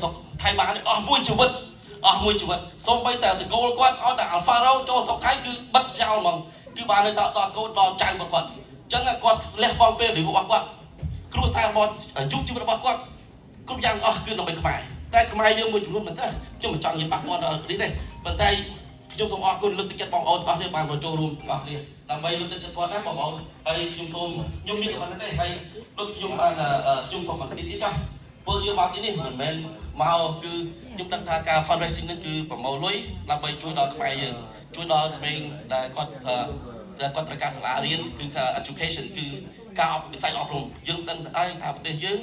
ស្រុកថៃបានអស់មួយជីវិតសូម្បីតែតកូលគាត់ឲ្យតែ Alpha Rao ចូលស្រុកថៃគឺបិទចោលហ្មងគឺបានទៅដល់កូនដល់ចៅរបស់គាត់អញ្ចឹងគាត់លះបង់ពេលរបស់គាត់គ្រួសាររបស់យុវជីវិតរបស់គាត់គ្រប់យ៉ាងអស់គឺដើម្បីខ្មែរតែខ្មែរយើងមួយចំនួនមិនទេខ្ញុំមិនចង់និយាយប៉ះពាល់ដល់នេះទេប៉ុន្តែខ្ញុំសូមអរគុណលើកទឹកចិត្តបងប្អូនទាំងអស់គ្នាបានមកចូលរួមទាំងអស់គ្នាដើម្បីលើកទឹកចិត្តគាត់ដែរបងប្អូនហើយខ្ញុំសូមខ្ញុំមានតែប៉ុណ្្នឹងទេហើយដូចខ្ញុំបានខ្ញុំសូមបន្តិចទៀតចាស់ពលយើងមកទីនេះមិនមែនមកគឺខ្ញុំដឹងថាការ fundraising នេះគឺប្រមូលលុយដើម្បីជួយដល់ខ្មែរយើងជួយដល់ក្មេងដែលគាត់ត្រូវការសាលារៀនគឺ education គឺការវិស័យអប់រំយើងដឹងហើយថាប្រទេសយើង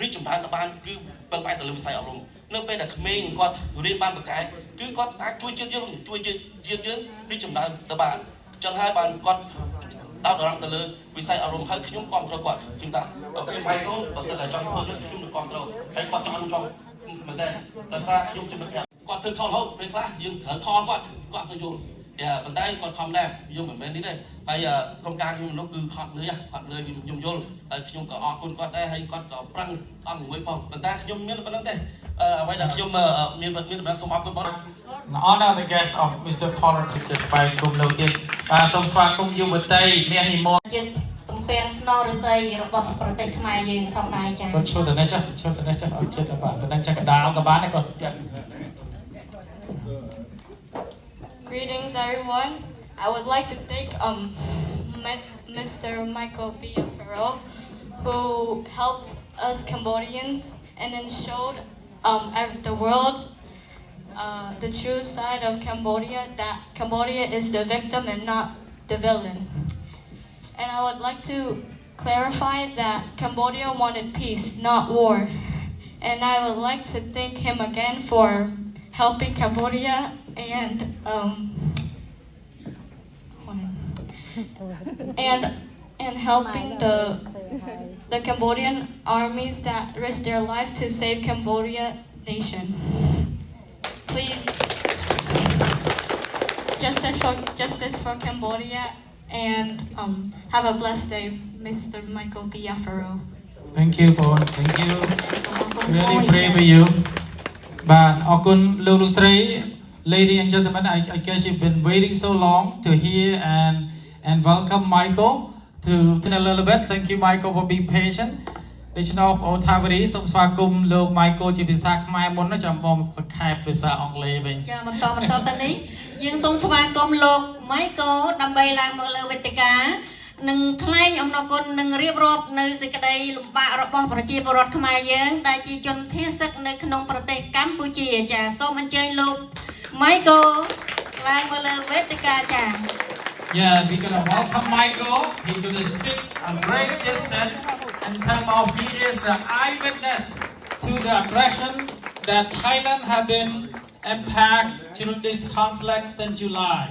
រីកចម្រើនទៅបានគឺពឹងផ្អែកទៅលើវិស័យអប់រំនៅពេលដែលក្មេងគាត់រៀនបានបកកែគឺគាត់អាចជួយជាតិយើងរីកចម្រើនទៅបានអញ្ចឹងហើយបានគាត់ដោតអារម្មណ៍ទៅលើវិស័យអប់រំហើយខ្ញុំគ្រប់គ្រងគាត់ខ្ញុំថាអូខេ Michael បើសិនតែចង់ធ្វើខ្ញុំនឹងគ្រប់គ្រងហើយគាត់ចង់មែនទេដោយសារខ្ញុំជំនឿគាត់ធ្វើខុសរហូតពេលខ្លះយើងត្រូវខលគាត់សយល់ប៉ុន្តែគាត់ខំដែរយើងមិនមែននេះទេហើយក្រុមការខ្ញុំនោះគឺខត់លឿយខ្ញុំយល់ហើយខ្ញុំក៏អរគុណគាត់ដែរហើយគាត់ក៏ប្រឹងអត់មួយផងប៉ុន្តែខ្ញុំមានប៉ុណ្្នឹងទេអ្វីដែលខ្ញុំមានប៉ុណ្ណឹងសូមអរគុណបង Honor the guest of Mr. Paul ទៅគុំលោកទៀតបាទសូមស្វាគមន៍យុវតីមាននិមន្តយើងទំពាំងស្នរឫស្សីរបស់ប្រទេសខ្មែរយើងផងដែរចា៎គាត់ចូលទៅនេះចាស់អត់ចិត្តបាទប៉ុណ្ណឹងចាស់កដាលក៏បានដែរគាត់ Greetings everyone. I would like to thank Mr. Michael B. Farrell who helped us Cambodians and then showed the world the true side of Cambodia, that Cambodia is the victim and not the villain. And I would like to clarify that Cambodia wanted peace, not war. And I would like to thank him again for helping Cambodia and helping the Cambodian armies that risked their life to save Cambodia nation. Please, justice for Cambodia, and have a blessed day, Mr. Michael B. Afaro. Thank you Paul thank you really pray for you បាទអរគុណលោកស្រី Lady and gentlemen, I guess you've been waiting so long to hear and welcome Michael to a little bit. Thank you Michael for being patient. ដូច្នោះអូនថាវរីសូមស្វាគមន៍លោក Michael ជាភាសាខ្មែរមុនណាចាំបងសង្ខេបភាសាអង់គ្លេសវិញចាបន្តទៅនេះយើងសូមស្វាគមន៍លោក Michael ដើម្បីឡើងមកលើវេទិកានឹងថ្លែងអំណរគុណនឹងរៀបរាប់នៅសេចក្តីលំបាករបស់ប្រជាពលរដ្ឋខ្មែរយើងដែលជាជនភៀសសឹកនៅក្នុងប្រទេសកម្ពុជាចាសូមអញ្ជើញលោក Michael ឡើងមកលើវេទិកាចា Yeah, we're gonna welcome Michael. He's gonna speak a great distance in terms of he is the eyewitness to the aggression that Thailand have been impacted during this conflict since July.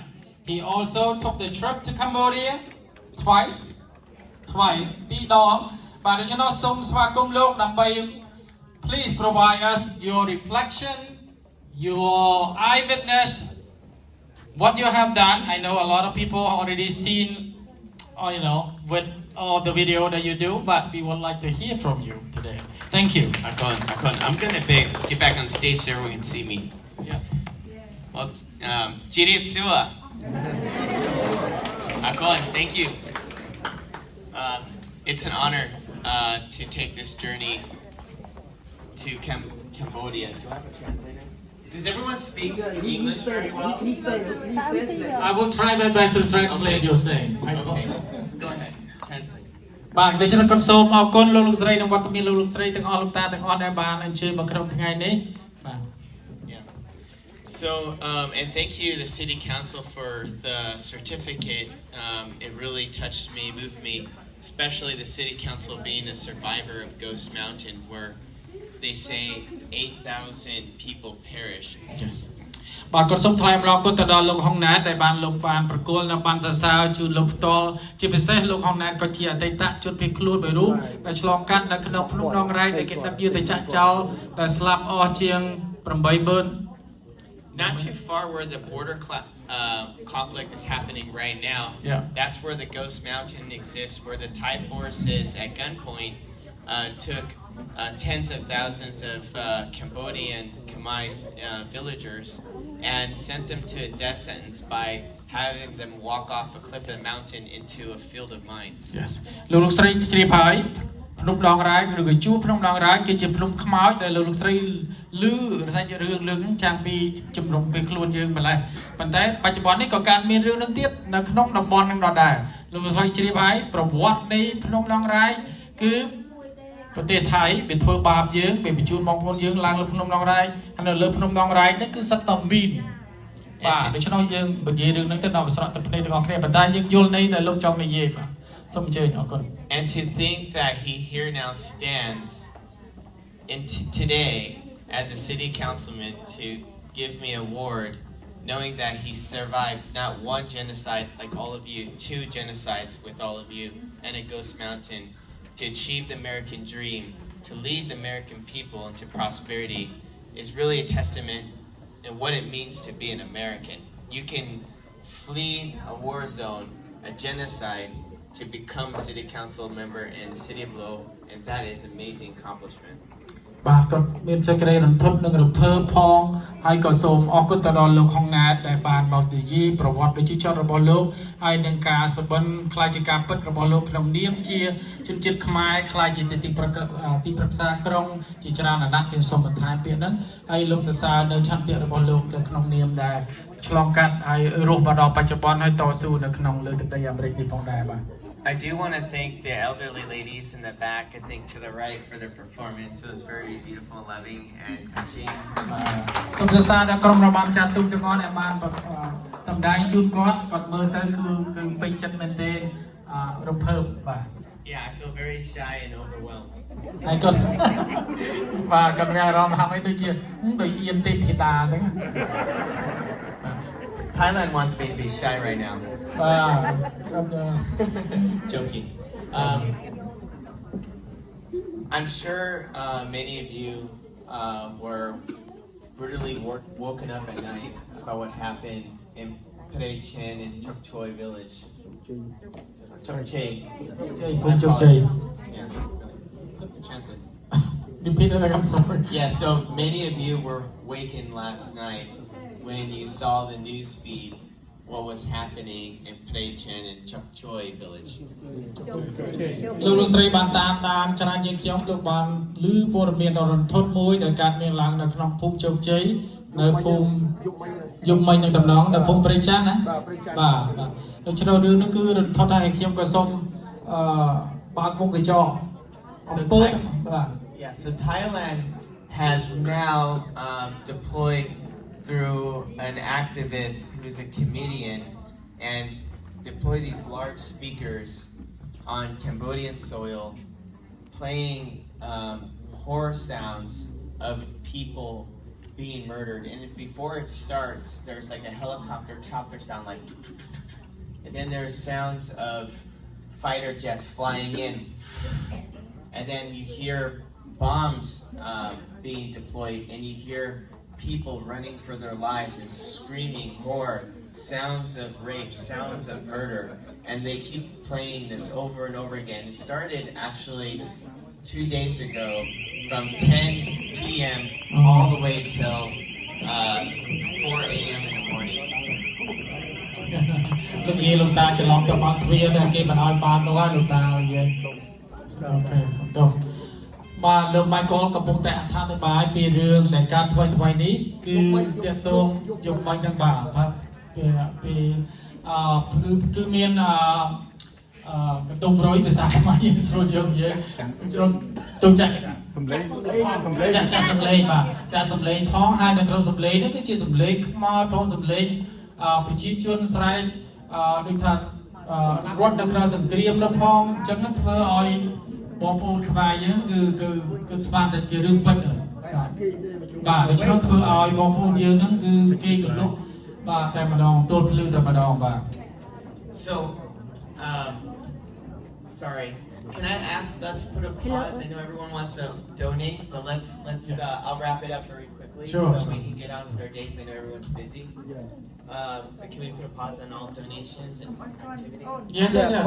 He also took the trip to Cambodia twice. ពីរដងបាទដូច្នេះសូមស្វាគមន៍លោកដើម្បី please provide us your reflection, your eyewitness, what you have done. I know a lot of people already seen, with all the video that you do, but we would like to hear from you today. Thank you. Akon. I'm gonna get back on stage so everyone can see me. Yes. Well, Jirip Sua. Akon, thank you. It's an honor to take this journey to Cambodia. Do I have a translator? Does everyone speak English very well? I will try my best to translate your saying. Okay. Go ahead. Translate. បាទដូច្នេះគាត់សូមអរគុណលោកស្រីនិងវត្តមានលោកស្រីទាំងអស់លោកតាទាំងអស់ដែលបានអញ្ជើញមកក្នុងថ្ងៃនេះបាទ So, and thank you the City Council for the certificate. It really touched me, moved me, especially the City Council being a survivor of Ghost Mountain, where they say 8,000 people perished. Yes. បាទគាត់សូមថ្លែងអំណរគុណទៅដល់លោកហុងណាតដែលបានលោកបានប្រគល់នៅបានសរសើរជូនលោកផ្ទាល់ជាពិសេសលោកហុងណាតក៏ជាអតីតជនភៀសខ្លួនមួយរូបដែលឆ្លងកាត់នៅក្នុងភ្នំដងរែកដែលគេដឹកយកទៅចាក់ចោលដែលស្លាប់អស់ជាង 80000 Not too far where the border conflict is happening right now. Yeah. That's where the Ghost Mountain exists, where the Thai forces at gunpoint took tens of thousands of Cambodian Khmer villagers and sent them to a death sentence by having them walk off a cliff of a mountain into a field of mines. Yes លោកស្រីជ្រាបហើយភ្នំដងរ៉ាយឬក៏ជួរភ្នំដងរ៉ាយគឺជាភ្នំខ្មោចដែលលោកស្រីឮសាច់រឿងហ្នឹងចាំពីជំរំពេលខ្លួនយើងម្លេះប៉ុន្តែបច្ចុប្បន្ននេះក៏កើតមានរឿងហ្នឹងទៀតនៅក្នុងតំបន់ហ្នឹងដដែលលោកស្រីជ្រាបហើយប្រវត្តិនៃភ្នំដងរ៉ាយគឺប្រទេសថៃវាធ្វើបាបយើងវាបញ្ជូនបងប្អូនយើងឡើងលើភ្នំដងរ៉ាយហើយនៅលើភ្នំដងរ៉ាយនេះគឺសត្វតាមីនបាទដូច្នេះយើងនិយាយរឿងហ្នឹងទៅដល់ស្រក់ទឹកភ្នែកទាំងអស់គ្នាប៉ុន្តែយើងយល់ន័យដែលលោកចង់និយាយបាទសូមអញ្ជើញអរគុណ And to think that he here now stands in today as a city councilman to give me an award, knowing that he survived not one genocide like all of you, 2 genocides with all of you, and a ghost mountain, to achieve the American dream, to lead the American people into prosperity, is really a testament in what it means to be an American. You can flee a war zone, a genocide, to become a city council member in the city of Lo, and that is an amazing accomplishment. បាទក៏មានសេចក្តីរំភើបនិងរំភើបផងហើយក៏សូមអរគុណទៅដល់លោកហុងណាតដែលបានមកនិយាយប្រវត្តិដូចជាចត់របស់លោកហើយនឹងការសបិនខ្លាចជាការពិតរបស់លោកក្នុងនាមជាជនជាតិខ្មែរខ្លាចជាទីប្រឹក្សាក្រុងជាច្រើនអាណត្តិខ្ញុំសូមបន្ថែមពាក្យហ្នឹងហើយលោកសរសើរនៅឆន្ទៈរបស់លោកទៅក្នុងនាមដែលឆ្លងកាត់ហើយរស់មកដល់បច្ចុប្បន្នហើយតស៊ូនៅក្នុងលើទឹកដីអាមេរិកនេះផងដែរបាទ I do want to thank the elderly ladies in the back, I think to the right, for their performance. It was very beautiful, loving, and touching. សូមសរសើរដល់ក្រុមរបាំចាត់ទុំទាំងអស់ដែលបានសម្ដែងជូនគាត់មើលទៅគឺពេញចិត្តមែនទេរំភើបបាទ Yeah, I feel very shy and overwhelmed. ហើយគាត់បាទគាត់មានអារម្មណ៍ថាដូចជាដូចអៀនទេពធីតាហ្នឹង Thailand wants me to be shy right now. បាទ Joking. I'm sure many of you were brutally woken up at night by what happened in Phray Chen in Chok Choi village. Chok Choi. Chok Choi. Yeah. Translate. Repeat it, I'm sorry. Yeah, so many of you were wakened last night when you saw the news feed what was happening in Phray Chen and Chok Choi village. លោកស្រីបានតាមដានច្រើនជាងខ្ញុំលោកបានឮព័ត៌មានដ៏រន្ធត់មួយដែលកើតមានឡើងនៅក្នុងភូមិជោគជ័យនៅភូមិយំមិញនឹងតំណងនៅភូមិព្រៃចាស់ណាបាទដូច្នេះរឿងនោះគឺរន្ធត់ដែរខ្ញុំក៏សូមបើកមុខកញ្ចក់អំពើបាទ Yeah, so Thailand has now deployed through an activist who's a comedian and deploy these large speakers on Cambodian soil playing horror sounds of people being murdered. And before it starts, there's like a helicopter chopper sound like and then there's sounds of fighter jets flying in and then you hear bombs being deployed and you hear people running for their lives and screaming horror, sounds of rape, sounds of murder, and they keep playing this over and over again. It started actually 2 days ago from 10 p.m. all the way till 4 a.m. in the morning. លោកនិយាយលោកតាច្រឡំទៅមកទ្វារតែគេមិនឲ្យបាននោះហើយលោកតានិយាយអូខេសុំទោសបាទលោក Michael កំពុងតែអត្ថាធិប្បាយពីរឿងនៃការថ្មីនេះគឺទាក់ទងយប់បាញ់ទាំងបាទពីគឺមានបន្ទុំរយភាសាខ្មែរយើងស្រួលយកនិយាយជ្រុំទុំចាក់សំឡេងចាក់សំឡេងបាទចាក់សំឡេងផងហើយនៅក្នុងសំឡេងនេះគឺជាសំឡេងខ្មោចផងសំឡេងប្រជាជនស្រែកដូចថារត់នៅក្នុងសង្គ្រាមនោះផងអញ្ចឹងធ្វើឲ្យបងប្អូនខ្មែរយើងគឺស្មានតែជារឿងពិតបាទដូច្នេះធ្វើឲ្យបងប្អូនយើងហ្នឹងគឺគេកលុកបាទតែម្ដងទល់ភ្លឺតែម្ដងបាទ So sorry Can I ask? Let's put a pause. I know everyone wants to donate, but let's. I'll wrap it up very quickly Sure. so we can get on with our days. I know everyone's busy. But can we put a pause on all donations and activity? Yes, yes, yes.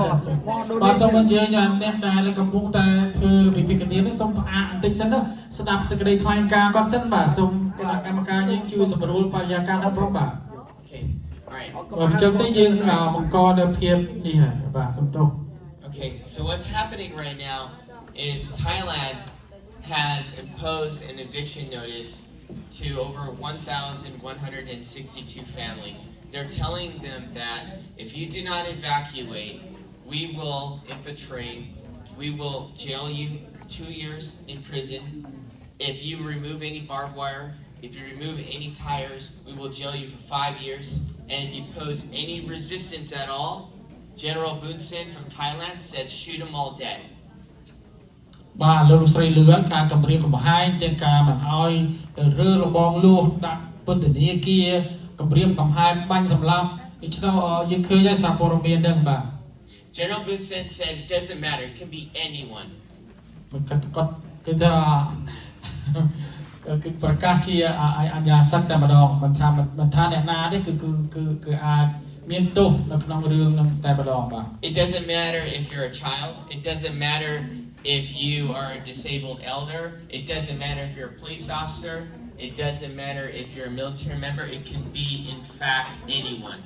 បាទសូមអញ្ជើញអ្នកដែលកំពុងតែធ្វើពិធីការនេះសូមផ្អាកបន្តិចសិនណាស្ដាប់សេចក្តីថ្លែងការណ៍គាត់សិនបាទសូមគណៈកម្មការយើងជួយសម្រួលបរិយាកាសដល់ព្រមបាទ Okay. All right. បើអញ្ចឹងទៅយើងបង្កនៅភាពនេះហើយបាទសូមទោស Okay. So what's happening right now is Thailand has imposed an eviction notice to over 1,162 families. They're telling them that if you do not evacuate, we will infiltrate, we will jail you 2 years in prison. If you remove any barbed wire, if you remove any tires, we will jail you for 5 years. And if you pose any resistance at all, General Boon Sin from Thailand said shoot them all dead. បាទលោកស្រីលឿនការគម្រាមកំហែងទាំងការមិនអោយទៅរើរបងលួសដាក់ពន្ធនាគារគម្រាមកំហែងបាញ់សម្លាប់ដូច្នោះយើងឃើញហើយសារព័ត៌មានហ្នឹងបាទ General Boon Sin said it doesn't matter, it can be anyone. គាត់គឺថាគឺប្រកាសជាអញ្ញាសិទ្ធតែម្ដងមិនថាអ្នកណាទេគឺអាចមានទោសនៅក្នុងរឿងហ្នឹងតែម្ដងបាទ It doesn't matter if you're a child, it doesn't matter if you are a disabled elder, it doesn't matter if you're a police officer, it doesn't matter if you're a military member, it can be in fact anyone.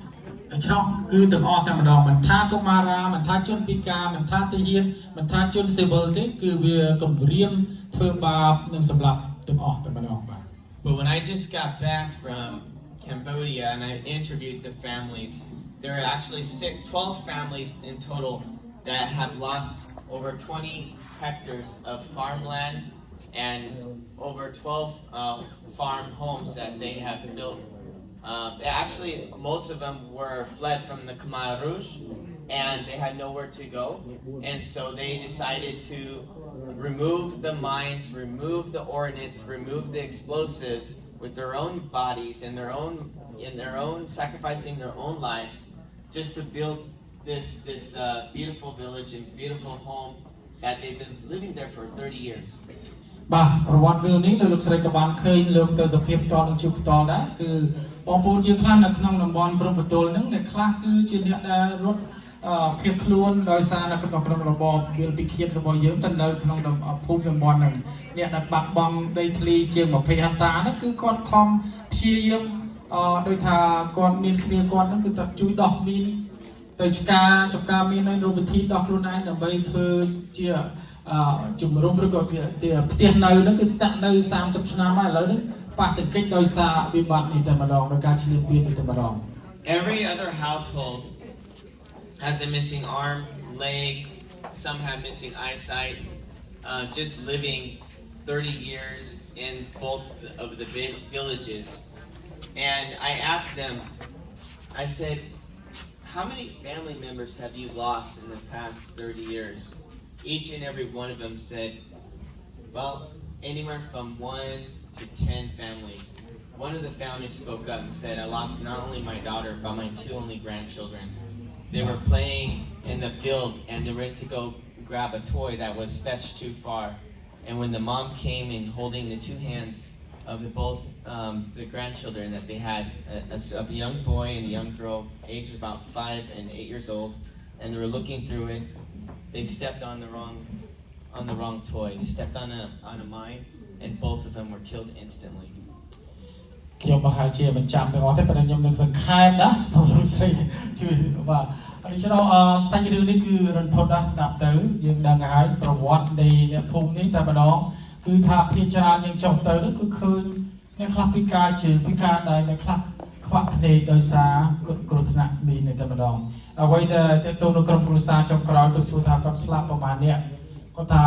ដូច្នោះគឺទាំងអស់តែម្ដងមិនថាកុមារាមិនថាជនពិការមិនថាទាហានមិនថាជនស៊ីវិលទេគឺវាគម្រាមធ្វើបាបនិងសម្លាប់ទាំងអស់តែម្ដងបាទ But when I just got back from Cambodia and I interviewed the families, there are actually 12 families in total that have lost over 20 hectares of farmland and over 12 farm homes that they have built. Actually, most of them were fled from the Khmer Rouge and they had nowhere to go. And so they decided to remove the mines, remove the ordnance, remove the explosives with their own bodies and their own sacrificing their own lives just to build this beautiful village and beautiful home that they've been living there for 30 years. បាទប្រវត្តិរឿងនេះលោកស្រីក៏បានឃើញលើកទៅសភាពផ្ទាល់និងជួបផ្ទាល់ដែរគឺបងប្អូនយើងខ្លះនៅក្នុងតំបន់ព្រំប្រទល់ហ្នឹងអ្នកខ្លះគឺជាអ្នកដែលរត់ភៀសខ្លួនដោយសារនៅក្នុងរបបវាលពិឃាតរបស់យើងទៅនៅក្នុងភូមិតំបន់ហ្នឹងអ្នកដែលបាត់បង់ដីធ្លីជាង20ហិកតាហ្នឹងគឺគាត់ខំព្យាយាមដោយថាគាត់មានគ្នាគាត់ហ្នឹងគឺតែជួយដោះមីនទៅឆ្កាមាននៅវិធីដោះខ្លួនឯងដើម្បីធ្វើជាជំរុំឬក៏ជាផ្ទះនៅហ្នឹងគឺស្នាក់នៅ30ឆ្នាំហើយឥឡូវនេះប៉ះទង្គិចដោយសារវិបត្តិនេះតែម្ដងដោយការឈ្លានពាននេះតែម្ដង Every other household has a missing arm, leg, some have missing eyesight, just living 30 years in both of the villages. And I asked them, I said, how many family members have you lost in the past 30 years? Each and every one of them said, well, anywhere from 1 to 10 families. One of the families spoke up and said, I lost not only my daughter, but my 2 only grandchildren. They were playing in the field and they went to go grab a toy that was fetched too far. And when the mom came in holding the 2 hands of both the grandchildren that they had, a young boy and a young girl, aged about 5 and 8 years old, and they were looking through it, they stepped on the wrong toy. They stepped on a mine, and both of them were killed instantly. ខ្ញុំប្រហែលជាមិនចាំទាំងអស់ទេប៉ុន្តែខ្ញុំនឹងសង្ខេបណាសូមលោកស្រីជួយបាទដូច្នោះសាច់រឿងនេះគឺរន្ធត់ដល់ស្ដាប់ទៅយើងដឹងហើយប្រវត្តិនៃអ្នកភូមិនេះតែម្ដងគឺថាភាគច្រើនយើងចុះទៅនោះគឺឃើញអ្នកខ្លះពិការជើងពិការដៃអ្នកខ្លះខ្វាក់ភ្នែកដោយសារគ្រោះថ្នាក់នេះតែម្ដងអ្វីដែលតេតូននៅក្រុមគ្រួសារចុងក្រោយគឺសួរថាគាត់ស្លាប់ប្រហែលអ្នកគាត់ថា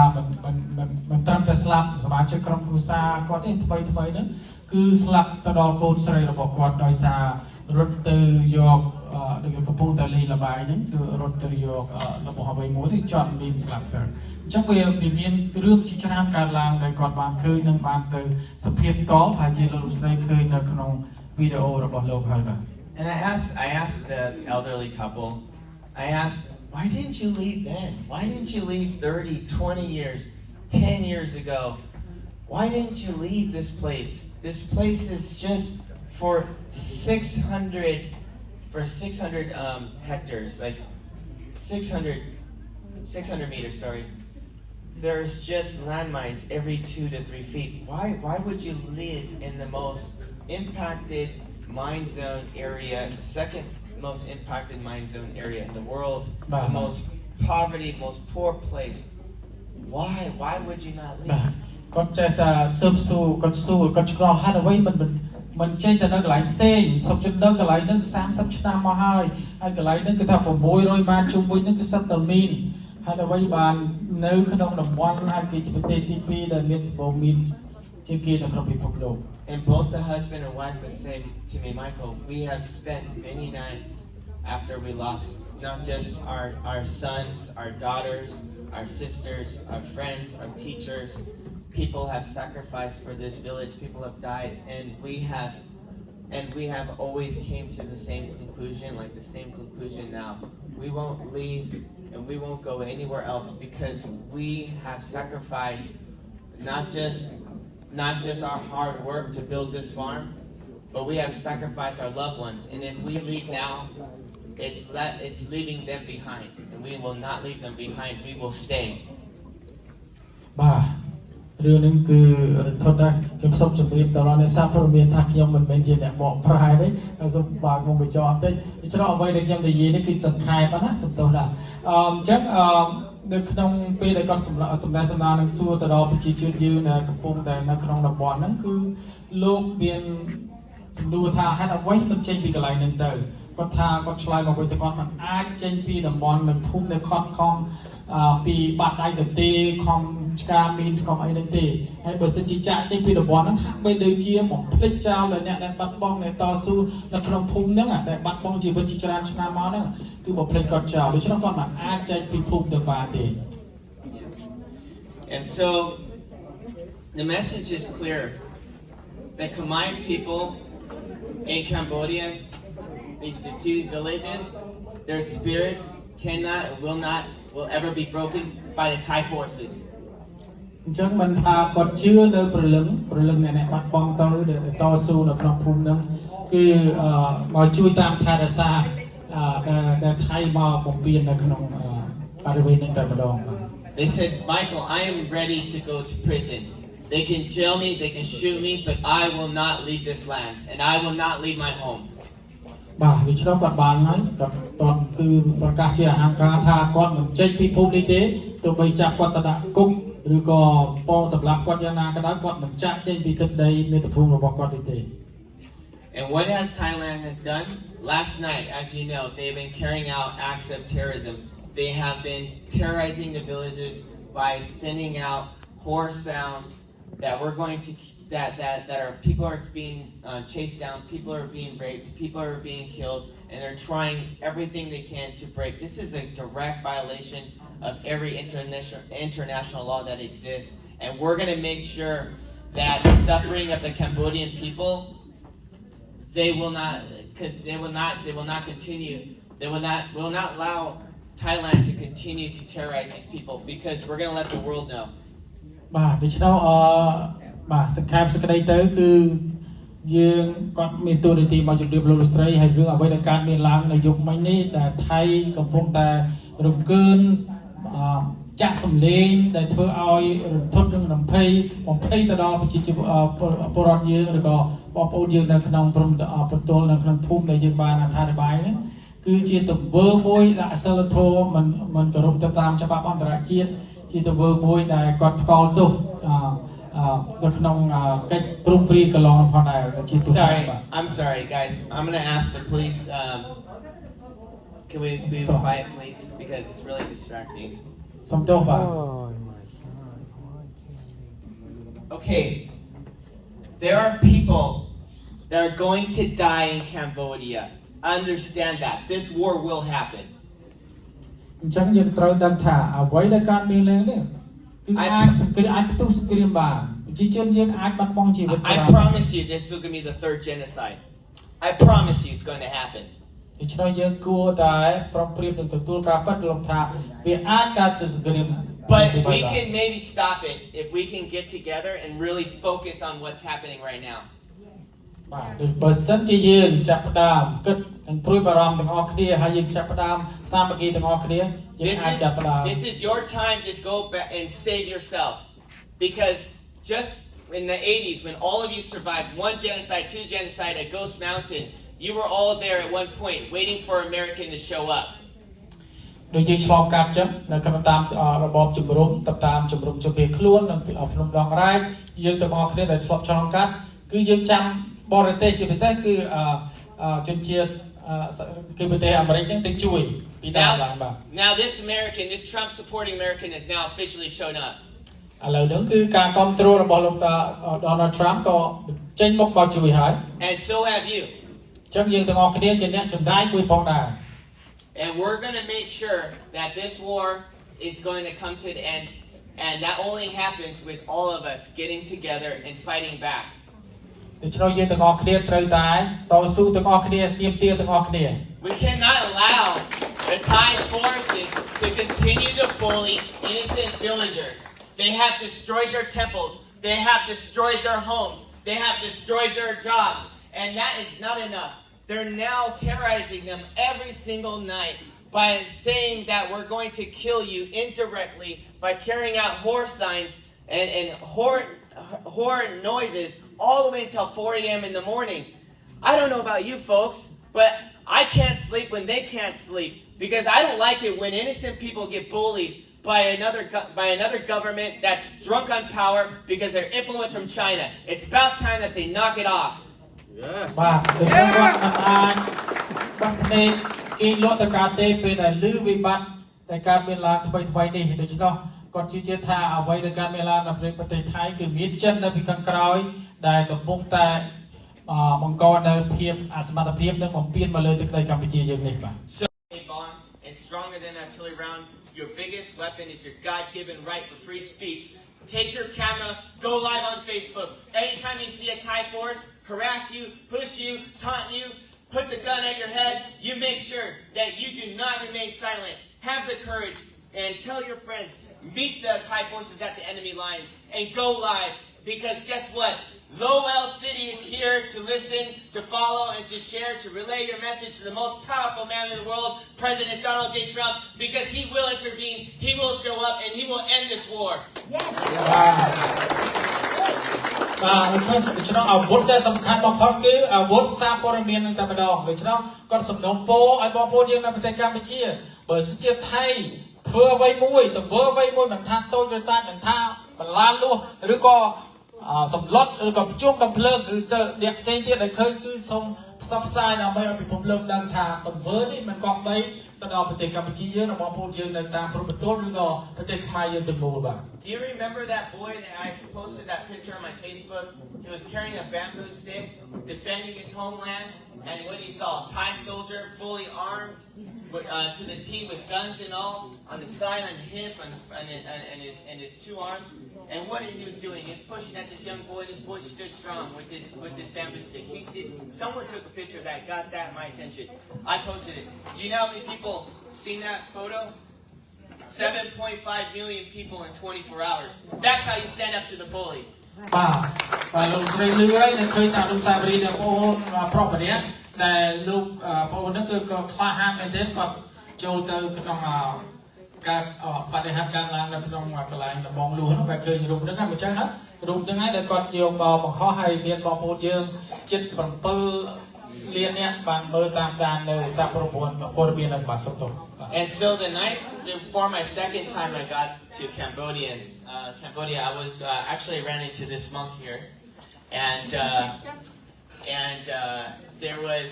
មិនត្រឹមតែស្លាប់សមាជិកក្រុមគ្រួសារគាត់ទេថ្មីហ្នឹងគឺស្លាប់ទៅដល់កូនស្រីរបស់គាត់ដោយសាររត់ទៅយកដូចកំពុងតែលេងល្បែងហ្នឹងគឺរត់ទៅយករបស់អ្វីមួយនេះចត់មានស្លាប់ទៅអញ្ចឹងវាមានរឿងជាច្រើនកើតឡើងដែលគាត់បានឃើញនិងបានទៅសភាពតប្រហែលជាលោកស្រីឃើញនៅក្នុងវីដេអូរបស់លោកហើយបាទ And I asked the elderly couple, I asked, why didn't you leave then? Why didn't you leave 30, 20 years, 10 years ago? Why didn't you leave this place? This place is just for 600 hectares, like 600 meters, sorry. There's just landmines every 2 to 3 feet. Why would you live in the most impacted mine zone area, the second most impacted mine zone area in the world, the most poverty, most poor place? Why would you not leave? គាត់ចេះតែស៊ើបសួរគាត់ឆ្ងល់ហេតុអ្វីមិនចេញទៅនៅកន្លែងផ្សេងសុំចិត្តនៅកន្លែងហ្នឹង30ឆ្នាំមកហើយកន្លែងហ្នឹងគឺថា600ម៉ានជុំវិញហ្នឹងគឺសិតតែមីនហេតុអ្វីបាននៅក្នុងតំបន់ហើយគឺជាប្រទេសទី2ដែលមានសម្បូរមីនជាងគេនៅក្នុងពិភពលោក And both the husband and wife would say to me, Michael, we have spent many nights after we lost not just our sons, our daughters, our sisters, our friends, our teachers. People have sacrificed for this village. People have died, and we have always came to the same conclusion, like the same conclusion now. We won't leave, and we won't go anywhere else because we have sacrificed not just our hard work to build this farm, but we have sacrificed our loved ones. And if we leave now, it's leaving them behind, and we will not leave them behind. We will stay. បាទរឿងនេះគឺរន្ធត់ដែរខ្ញុំសូមជម្រាបទៅដល់អ្នកសាព័ត៌មានថាខ្ញុំមិនមែនជាអ្នកបកប្រែទេហើយសូមបើកមុខបញ្ចុះបន្តិចដូច្នេះអ្វីដែលខ្ញុំនិយាយនេះគឺសង្ខេបណាសំទោសដែរអញ្ចឹងនៅក្នុងពេលដែលគាត់សម្ដែងសម្ដារនឹងសួរទៅដល់ប្រជាជនយើងដែលកំពុងតែនៅក្នុងតំបន់ហ្នឹងគឺលោកមានសំណួរថាហេតុអ្វីមិនចេញពីកន្លែងហ្នឹងទៅគាត់ថាគាត់ឆ្លើយមកវិញទៅគាត់មិនអាចចេញពីតំបន់នៅភូមិនៅខត់ខំពីបាត់ដៃទៅទេខំឆ្កាមីនខំអីហ្នឹងទេហើយបើសិនជាចាក់ចេញពីតំបន់ហ្នឹងហាក់បីដូចជាបំភ្លេចចោលដល់អ្នកដែលបាត់បង់អ្នកតស៊ូនៅក្នុងភូមិហ្នឹងដែលបាត់បង់ជីវិតជាច្រើនឆ្នាំមកហ្នឹងគឺបំភ្លេចគាត់ចោលដូច្នេះគាត់មិនអាចចេញពីភូមិទៅបានទេ And so the message is clear that Khmer people in Cambodia, these two villages, their spirits cannot, will ever be broken by the Thai forces. អញ្ចឹងមិនថាគាត់ជឿនៅព្រលឹងអ្នកបាត់បង់ទៅដែលតស៊ូនៅក្នុងភូមិហ្នឹងគឺមកជួយតាមថែរក្សាដែលថៃមកបំពេញនៅក្នុងបរិវេណហ្នឹងតែម្ដង They said, Michael, I am ready to go to prison. They can jail me, they can shoot me, but I will not leave this land, and I will not leave my home. បាទដូច្នោះគាត់បានហើយគាត់តតគឺប្រកាសជាអហង្ការថាគាត់មិនចេញពីភូមិនេះទេទោះបីចាប់គាត់ទៅដាក់គុកឬក៏ប៉ងសម្លាប់គាត់យ៉ាងណាក៏ដោយគាត់មិនចាក់ចេញពីទឹកដីមាតុភូមិរបស់គាត់ទេ And what has Thailand has done? Last night, as you know, they've been carrying out acts of terrorism. They have been terrorizing the villagers by sending out horror sounds that we're going to that are people are being chased down, people are being raped, people are being killed, and they're trying everything they can to break. This is a direct violation of every international law that exists, and we're going to make sure that the suffering of the Cambodian people they will not continue. They will not allow Thailand to continue to terrorize these people because we're going to let the world know. បាទដូច្នោះបាទសង្ខេបសេចក្តីទៅគឺយើងគាត់មានទូនីតិមកជម្រាបលោកស្រីហើយរឿងអ្វីដែលកើតមានឡើងនៅយុគមិញនេះដែលថៃកំពុងតែរំកើនចាក់សម្លេងដែលធ្វើឲ្យរន្ធត់នឹងរំភៃបំភ័យទៅដល់ប្រជាជនពលរដ្ឋយើងឬក៏បងប្អូនយើងនៅក្នុងព្រំប្រទល់នៅក្នុងភូមិដែលយើងបានអត្ថាធិប្បាយនេះគឺជាទង្វើមួយដែលអសិលធម៌មិនគោរពទៅតាមច្បាប់អន្តរជាតិជាទង្វើមួយដែលគាត់ផ្កល់ទោសនៅក្នុងកិច្ចព្រមព្រៀងកន្លងផងដែរជាទូទៅ I'm sorry guys. I'm going to ask to please can we be quiet please because it's really distracting. សូមទោសបាទ Okay. There are people that are going to die in Cambodia. Understand that. This war will happen. អញ្ចឹងយើងត្រូវដឹងថាអ្វីដែលកើតមានឡើងនេះគឺអាចផ្ទុះសង្គ្រាមបានប្រជាជនយើងអាចបាត់បង់ជីវិត I promise you this is going to be the third genocide. I promise you it's going to happen. ដូច្នោះយើងគួរតែប្រុងប្រៀបនឹងទទួលការពិតលោកថាវាអាចកើតជាសង្គ្រាម But we can maybe stop it if we can get together and really focus on what's happening right now. បាទបើសិនជាយើងចាប់ផ្ដើមគិតនិងព្រួយបារម្ភទាំងអស់គ្នាហើយយើងចាប់ផ្ដើមសាមគ្គីទាំងអស់គ្នាយើងអាចចាប់ផ្ដើម This is your time to go back and save yourself. Because just in the 80s, when all of you survived one genocide, two genocide at Ghost Mountain, you were all there at one point waiting for American to show up. ដូចយើងឆ្លងកាត់ចឹងនៅក្នុងតាមរបបជំរំតាមជំរំជំរាបខ្លួននៅភ្នំដងរ៉ែកយើងទាំងអស់គ្នាដែលឆ្លងកាត់គឺយើងចាំបរទេសជាពិសេសគឺជនជាតិគឺប្រទេសអាមេរិកហ្នឹងទៅជួយពីដើមឡើងបាទ Now this American, this Trump supporting American has now officially shown up. ឥឡូវហ្នឹងគឺការគ្រប់គ្រងរបស់លោកតា Donald Trump ក៏ចេញមកមកជួយហើយ And so have you. ចឹងយើងទាំងអស់គ្នាជាអ្នកចំណាយមួយផងដែរ And we're going to make sure that this war is going to come to an end. And that only happens with all of us getting together and fighting back. ដូច្នោះយើងទាំងអស់គ្នាត្រូវតែតស៊ូទាំងអស់គ្នាទាមទារទាំងអស់គ្នា We cannot allow the Thai forces to continue to bully innocent villagers. They have destroyed their temples. They have destroyed their homes. They have destroyed their jobs. And that is not enough. They're now terrorizing them every single night by saying that we're going to kill you indirectly by carrying out horror signs and horror noises all the way until 4 a.m. in the morning. I don't know about you folks, but I can't sleep when they can't sleep because I don't like it when innocent people get bullied by another government that's drunk on power because they're influenced from China. It's about time that they knock it off. បាទដូច្នេះគាត់មិនអាចបាត់ភ្នែកគេលក់ទៅការទេពេលដែលលឺវិបត្តិតែកើតមានឡើងថ្មីនេះដូច្នោះគាត់ជឿជាក់ថាអ្វីដែលកើតមានឡើងនៅប្រទេសថៃគឺមានចិត្តនៅពីខាងក្រោយដែលកំពុងតែបង្កនៅភាពអសមត្ថភាពនិងបំពានមកលើទឹកដីកម្ពុជាយើងនេះបាទ So a bomb is stronger than an artillery round. Your biggest weapon is your God-given right for free speech. Take your camera, go live on Facebook. Anytime you see a Thai force harass you, push you, taunt you, put the gun at your head, you make sure that you do not remain silent. Have the courage and tell your friends, meet the Thai forces at the enemy lines and go live. Because guess what? Lowell City is here to listen, to follow, and to share, to relay your message to the most powerful man in the world, President Donald J. Trump, because he will intervene, he will show up, and he will end this war. បាទដូច្នោះអាវុធដែលសំខាន់បំផុតគឺអាវុធសារព័ត៌មាននឹងតែម្ដងដូច្នោះគាត់សំណូមពរឲ្យបងប្អូនយើងនៅប្រទេសកម្ពុជាបើសិនជាថៃធ្វើអ្វីមួយទៅធ្វើអ្វីមួយមិនថាតូចឬតាចមិនថាបន្លាលួសឬក៏សម្លុតឬក៏ជួងកំភ្លើងគឺទៅអ្នកផ្សេងទៀតដែលឃើញគឺសូមផ្សព្វផ្សាយដើម្បីឲ្យពិភពលោកដឹងថាទង្វើនេះមិនគប្បីទៅដល់ប្រទេសកម្ពុជាយើងនិងបងប្អូនយើងនៅតាមព្រំប្រទល់ឬក៏ប្រទេសខ្មែរយើងទាំងមូលបាទ Do you remember that boy that I posted that picture on my Facebook? He was carrying a bamboo stick, defending his homeland, and when he saw a Thai soldier fully armed to the teeth with guns and all on the side, on the hip, and his two arms, and what he was doing, he was pushing at this young boy. This boy stood strong with this bamboo stick. Someone took a picture of that, got my attention. I posted it. Do you know how many people seen that photo? 7.5 million people in 24 hours. That's how you stand up to the bully. បាទលោកស្រីលឺហើយនៅឃើញតាលោកសាវរីបងប្អូនប្រុសម្នាក់ដែលលោកបងប្អូនហ្នឹងគឺក៏ខ្វះហាមមែនទេគាត់ចូលទៅក្នុងការបដិហត្ថការឡើងនៅក្នុងកន្លែងដំបងលួសហ្នឹងបែរឃើញរូបហ្នឹងហ្នឹងអញ្ចឹងណារូបហ្នឹងហើយដែលគាត់យកមកបង្ហោះឲ្យមានបងប្អូនយើងជិត7លានអ្នកបានមើលតាមនៅសារព័ត៌មានហ្នឹងបាទសុំទោស And so the night before my second time I got to Cambodia, I was actually ran into this monk here, and there was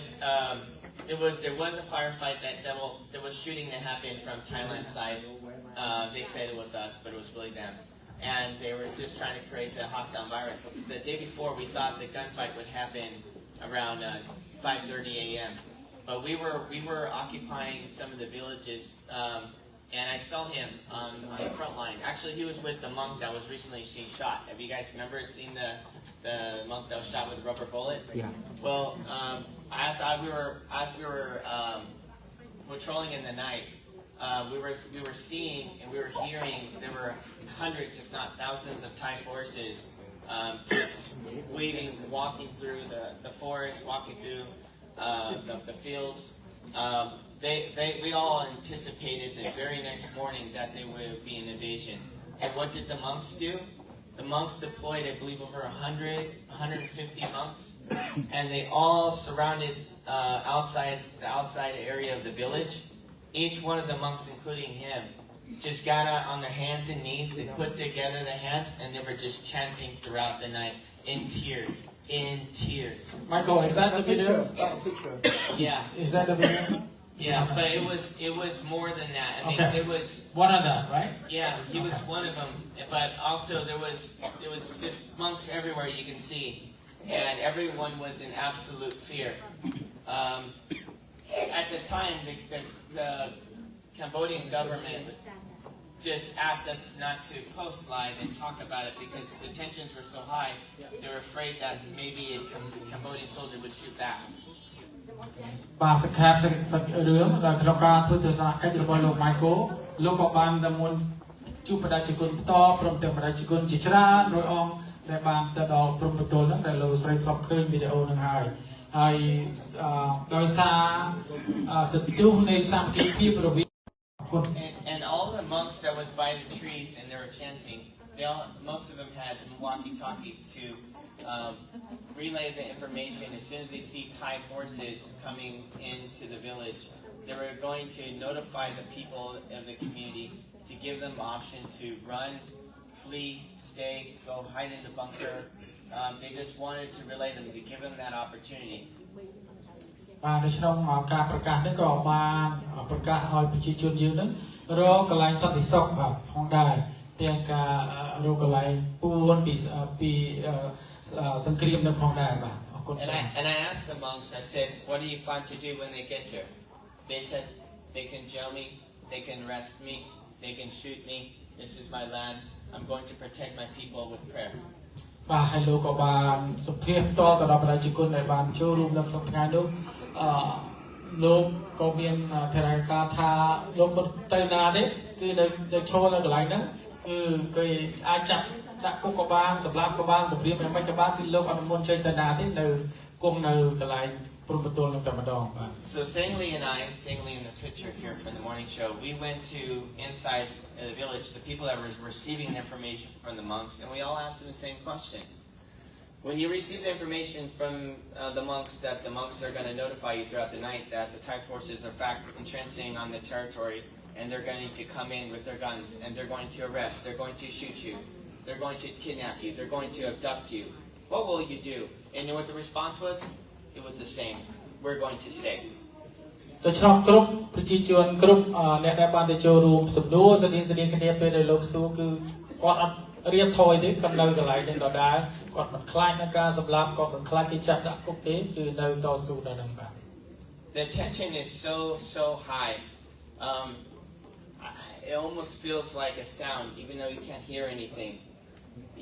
a firefight there was shooting that happened from Thailand side. They said it was us, but it was really them, and they were just trying to create the hostile environment. The day before, we thought the gunfight would happen around 5:30 a.m. But we were occupying some of the villages, and I saw him on the front line. Actually, he was with the monk that was recently shot. Have you guys seen the monk that was shot with a rubber bullet. Yeah. Well, as we were patrolling in the night, we were seeing and we were hearing there were hundreds, if not thousands, of Thai forces just walking through the forest, walking through the fields. We all anticipated the very next morning that there would be an invasion. And what did the monks do? The monks deployed, I believe, over 150 monks, and they all surrounded the outside area of the village. Each one of the monks, including him, just got out on their hands and knees. They put together their hands, and they were just chanting throughout the night in tears. Michael, is that the video? Yeah. Is that the video? Yeah, but it was more than that. I mean, Okay. it was. One of them, right? Yeah, he was one of them. But also there was just monks everywhere you can see, and everyone was in absolute fear. At the time, the Cambodian government just asked us not to post live and talk about it because the tensions were so high. They were afraid that maybe a Cambodian soldier would shoot back. បាទសង្ខេបសាច់រឿងដល់ក្នុងការធ្វើទស្សនកិច្ចរបស់លោក Michael លោកក៏បានទៅមុនជួបបដិជនផ្ទាល់ព្រមទាំងបដិជនជាច្រើនរយអង្គដែលបានទៅដល់ព្រំប្រទល់ហ្នឹងដែលលោកស្រីធ្លាប់ឃើញវីដេអូហ្នឹងហើយដោយសារសន្ទុះនៃសាមគ្គីភាពរវាង And all the monks that was by the trees and they were chanting, most of them had walkie-talkies to relay the information. As soon as they see Thai forces coming into the village, they were going to notify the people of the community to give them the option to run, flee, stay, go hide in the bunker. They just wanted to relay them, to give them that opportunity. បាទនៅក្នុងការប្រកាសនេះក៏បានប្រកាសឲ្យប្រជាជនយើងនឹងរកកន្លែងសន្តិសុខបាទផងដែរទាំងការរកកន្លែងពួនពីសង្គ្រាមនៅផងដែរបាទអរគុណច្រើន And I asked the monks, I said, what do you plan to do when they get here? They said, they can jail me, they can arrest me, they can shoot me. This is my land. I'm going to protect my people with prayer. បាទហើយលោកក៏បានសុភាផ្ទាល់ទៅដល់ប្រជាជនដែលបានចូលរួមនៅក្នុងថ្ងៃនោះលោកក៏មានថេរការថាលោកមិនទៅណាទេគឺនៅឈរនៅកន្លែងហ្នឹងគឺគេអាចចាប់ដាក់គុកក៏បានសម្លាប់ក៏បានគម្រាមយ៉ាងម៉េចក៏បានគឺលោកអនុម័តចេញទៅណាទេនៅគុំនៅកន្លែងព្រំប្រទល់នឹងតែម្ដងបាទ So Sangli and I, Sangli in the picture here from the morning show, we went to inside the village, the people that were receiving the information from the monks, and we all asked them the same question. When you receive the information from the monks that the monks are going to notify you throughout the night that the Thai forces are entrenching on the territory and they're going to come in with their guns and they're going to arrest, they're going to shoot you, they're going to kidnap you, they're going to abduct you, what will you do? And you know what the response was? It was the same. We're going to stay. ដូច្នោះគ្រប់ប្រជាជនគ្រប់អ្នកដែលបានទៅចូលរួមសំណួរស្តីគ្នាពេលដែលលោកសួរគឺគាត់អត់រៀបថយទេគាត់នៅកន្លែងនេះដដែលគាត់មិនខ្លាចនឹងការសម្លាប់គាត់មិនខ្លាចគេចាប់ដាក់គុកទេគឺនៅតស៊ូនៅនឹងបាទ The tension is so high. It almost feels like a sound even though you can't hear anything.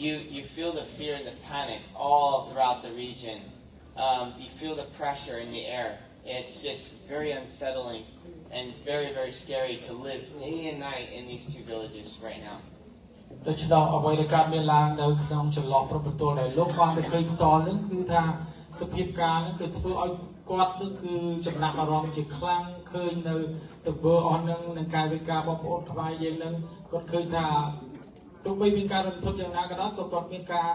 You feel the fear and the panic all throughout the region. You feel the pressure in the air. It's just very unsettling and very scary to live day and night in these two villages right now. ដូច្នោះអ្វីដែលកើតមានឡើងនៅក្នុងចន្លោះព្រំប្រទល់ដែលលោកបានទៅឃើញផ្ទាល់នឹងគឺថាសភាពការនឹងគឺធ្វើឲ្យគាត់នឹងគឺចំណាប់អារម្មណ៍ជាខ្លាំងឃើញនៅទង្វើអស់នឹងនឹងកាយវិការបងប្អូនខ្មែរយើងនឹងគាត់ឃើញថាទោះបីមានការរំភើបយ៉ាងណាក៏ដោយក៏គាត់មានការ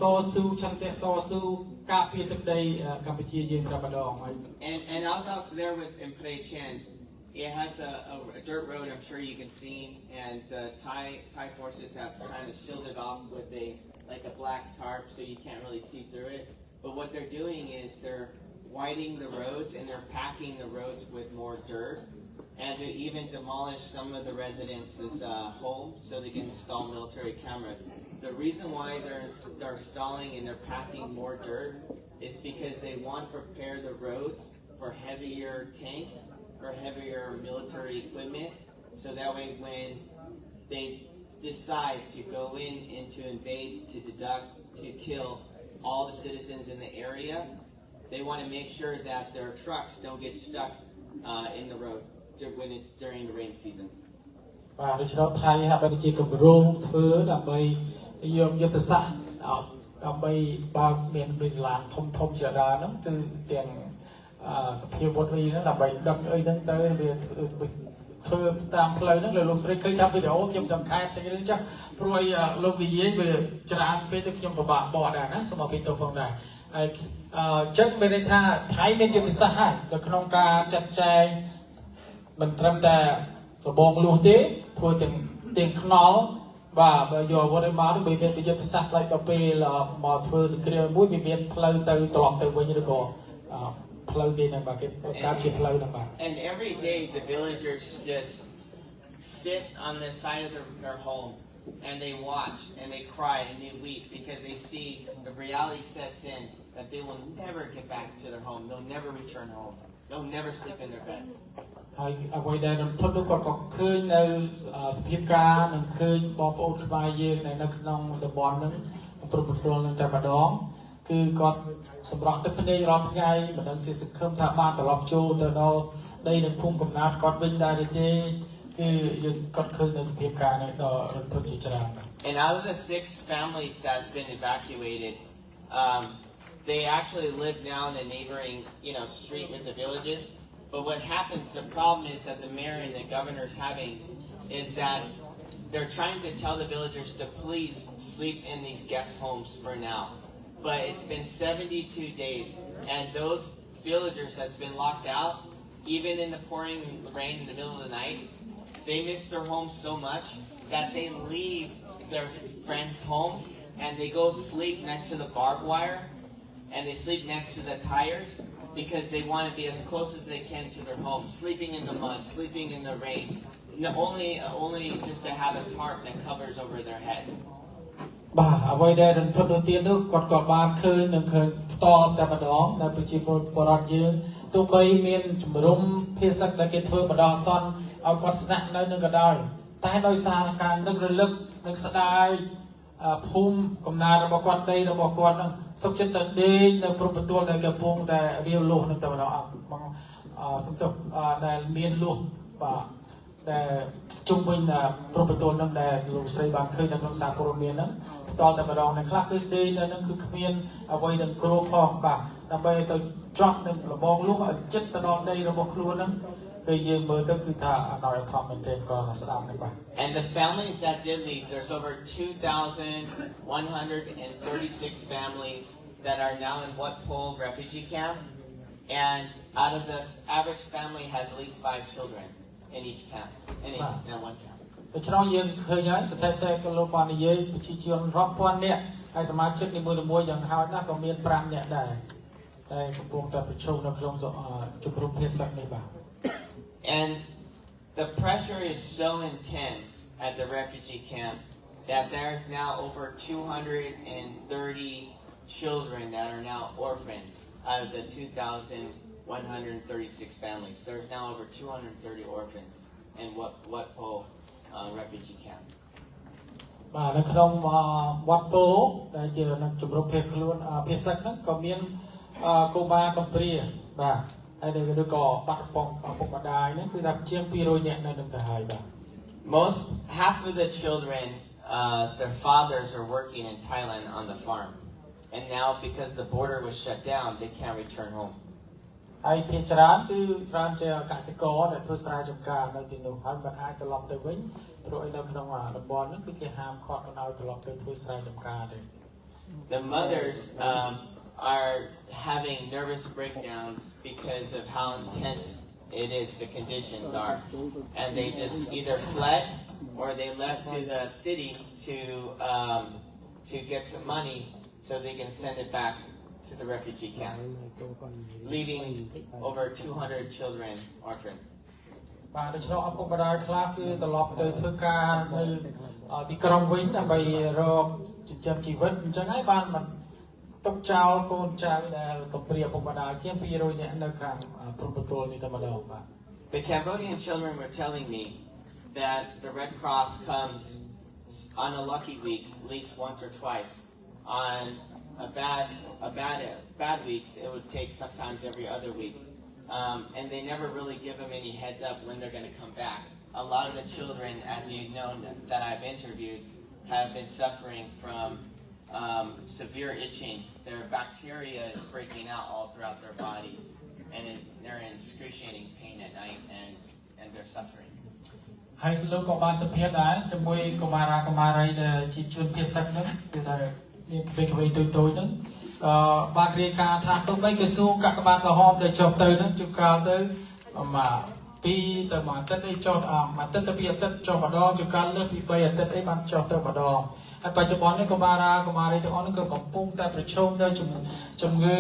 តស៊ូឆន្ទៈតស៊ូការពារទឹកដីកម្ពុជាយើងតែម្ដងហើយ And I was also there with in Prey Chan. It has a dirt road, I'm sure you can see, and the Thai forces have kind of shielded off with a black tarp so you can't really see through it. But what they're doing is they're widening the roads and they're packing the roads with more dirt, and they even demolish some of the residents' homes so they can install military cameras. The reason why they're installing and they're packing more dirt is because they want to prepare the roads for heavier tanks, for heavier military equipment, so that way when they decide to go in and to invade, to deduct, to kill, all the citizens in the area. They want to make sure that their trucks don't get stuck in the road when it's during the rain season. បាទដូច្នេះថៃហាក់បីជាគម្រោងធ្វើដើម្បីយកយុទ្ធសាស្ត្រដើម្បីបើកមានឡានធំជាដើមហ្នឹងគឺទាំងសភាវុធអីហ្នឹងដើម្បីដឹកអីហ្នឹងទៅវាធ្វើតាមផ្លូវហ្នឹងលោកស្រីឃើញតាមវីដេអូខ្ញុំចង់ខែផ្សេងរឿងចាស់ព្រោះលោកនិយាយវាច្រើនពេកទៅខ្ញុំពិបាកបកដែរណាសូមអភ័យទោសផងដែរហើយចឹងមានន័យថាថៃមានយុទ្ធសាស្ត្រហើយនៅក្នុងការចាត់ចែងមិនត្រឹមតែដបងលួសទេធ្វើទាំងខ្នល់បាទបើយកអាវុធឲ្យមកវាមានយុទ្ធសាស្ត្រផ្លេចដល់ពេលមកធ្វើសង្គ្រាមមួយវាមានផ្លូវទៅត្រឡប់ទៅវិញឬក៏ផ្លូវគេហ្នឹងបាទគេការជាផ្លូវហ្នឹងបាទ And every day the villagers just sit on the side of their home and they watch and they cry and they weep because they see the reality sets in that they will never get back to their home. They'll never return home. They'll never sleep in their beds. ហើយអ្វីដែលរំភើបនោះគាត់ក៏ឃើញនៅសភាពការនិងឃើញបងប្អូនខ្មែរយើងនៅក្នុងតំបន់ហ្នឹងប្រពន្ធនឹងតែម្ដងគឺគាត់សម្រក់ទឹកភ្នែករាល់ថ្ងៃមិនដឹងជាសង្ឃឹមថាបានត្រឡប់ចូលទៅដល់ដីនៅភូមិកំណើតគាត់វិញដែរទេគឺយើងគាត់ឃើញនៅសភាពការនេះដល់រំភើបជាច្រើន And out of the 6 families that's been evacuated, they actually live now in a neighboring, street with the villages. But what happens, the problem is that the mayor and the governor's having is that they're trying to tell the villagers to please sleep in these guest homes for now. But it's been 72 days, and those villagers that's been locked out, even in the pouring rain in the middle of the night, they miss their homes so much that they leave their friend's home and they go sleep next to the barbed wire and they sleep next to the tires because they want to be as close as they can to their home, sleeping in the mud, sleeping in the rain, only just to have a tarp that covers over their head. បាទអ្វីដែលរំភើបទៅទៀតនោះគាត់ក៏បានឃើញនឹងឃើញផ្ទាល់តែម្ដងនៅប្រជាពលរដ្ឋយើងទោះបីមានជំរំភាសាដែលគេធ្វើម្ដងអសន្នឲ្យគាត់ស្នាក់នៅនឹងក៏ដោយតែដោយសារការនឹករលឹកនិងស្ដាយភូមិកំណើតរបស់គាត់ដីរបស់គាត់នឹងសុខចិត្តទៅដេកនៅព្រំប្រទល់ដែលកំពុងតែរាវលុះនឹងតែម្ដងបងសំទោសដែលមានលុះបាទដែលជុំវិញព្រំប្រទល់នឹងដែលលោកស្រីបានឃើញនៅក្នុងសារព័ត៌មានហ្នឹងតតែម្ដងនៅខ្លះគឺដេកនៅហ្នឹងគឺគ្មានអ្វីនឹងគ្រោះផងបាទដើម្បីទៅជាប់នឹងលបងលុះឲ្យចិត្តទៅដល់ដីរបស់ខ្លួនហ្នឹងគឺយើងមើលទៅគឺថាអត់ឲ្យធំមែនទេក៏ស្ដាប់ទៅបាទ And the families that did leave, there's over 2,136 families that are now in Wat Po refugee camp, and out of the average family has at least 5 children in each camp, in one camp. ដូច្នេះយើងឃើញហើយស្ថិតិក៏លោកបាននិយាយប្រជាជនរាប់ពាន់នាក់ហើយសមាជិកនីមួយៗយ៉ាងហោចណាស់ក៏មាន5នាក់ដែរតែកំពុងតែប្រឈមនៅក្នុងជំរំភាសានេះបាទ And the pressure is so intense at the refugee camp that there's now over 230 children that are now orphans out of the 2,136 families. There's now over 230 orphans in Wat Po refugee camp. បាទនៅក្នុងវត្តពោដែលជានៅជំរំភេទខ្លួនភាសាហ្នឹងក៏មានកុមារកំព្រាបាទហើយឬក៏បាត់បង់ឪពុកម្ដាយហ្នឹងគឺថាជាង200នាក់នៅនឹងទៅហើយបាទ Half of the children, their fathers are working in Thailand on the farm, and now because the border was shut down, they can't return home. ហើយភាគច្រើនគឺច្រើនជាកសិករដែលធ្វើស្រែចម្ការនៅទីនោះហើយមិនអាចត្រឡប់ទៅវិញព្រោះឯនៅក្នុងតំបន់ហ្នឹងគឺគេហាមឃាត់មិនឲ្យត្រឡប់ទៅធ្វើស្រែចម្ការទេ The mothers are having nervous breakdowns because of how intense it is, the conditions are, and they just either fled or they left to the city to get some money so they can send it back to the refugee camp, leaving over 200 children orphaned. បាទដូច្នោះឪពុកម្ដាយខ្លះគឺត្រឡប់ទៅធ្វើការនៅទីក្រុងវិញដើម្បីរកចិញ្ចឹមជីវិតអញ្ចឹងហើយបានទុកចោលកូនចៅដែលកំព្រាឪពុកម្ដាយជាង200នាក់នៅខាងព្រំប្រទល់នេះតែម្ដងបាទ The Cambodian children were telling me that the Red Cross comes on a lucky week at least once or twice on bad weeks, it would take sometimes every other week. And they never really give them any heads up when they're going to come back. A lot of the children, as you know, that I've interviewed, have been suffering from severe itching. Their bacteria is breaking out all throughout their bodies, and they're in excruciating pain at night, and they're suffering. ហើយលោកក៏បានសម្ភាសដែរជាមួយកុមារាកុមារីដែលជាជនភេទសឹកហ្នឹងគឺថាមានក្មេងៗតូចៗហ្នឹងបានរាយការណ៍ថាទោះបីក្រសួងកាកបាទក្រហមតែចុះទៅហ្នឹងជួនកាលទៅមក2ទៅ1អាទិត្យអីចុះ1អាទិត្យទៅ2អាទិត្យចុះម្ដងជួនកាលលើសពី3អាទិត្យអីបានចុះទៅម្ដងហើយបច្ចុប្បន្ននេះកុមារាកុមារីទាំងអស់ហ្នឹងក៏កំពុងតែប្រឈមទៅជំងឺ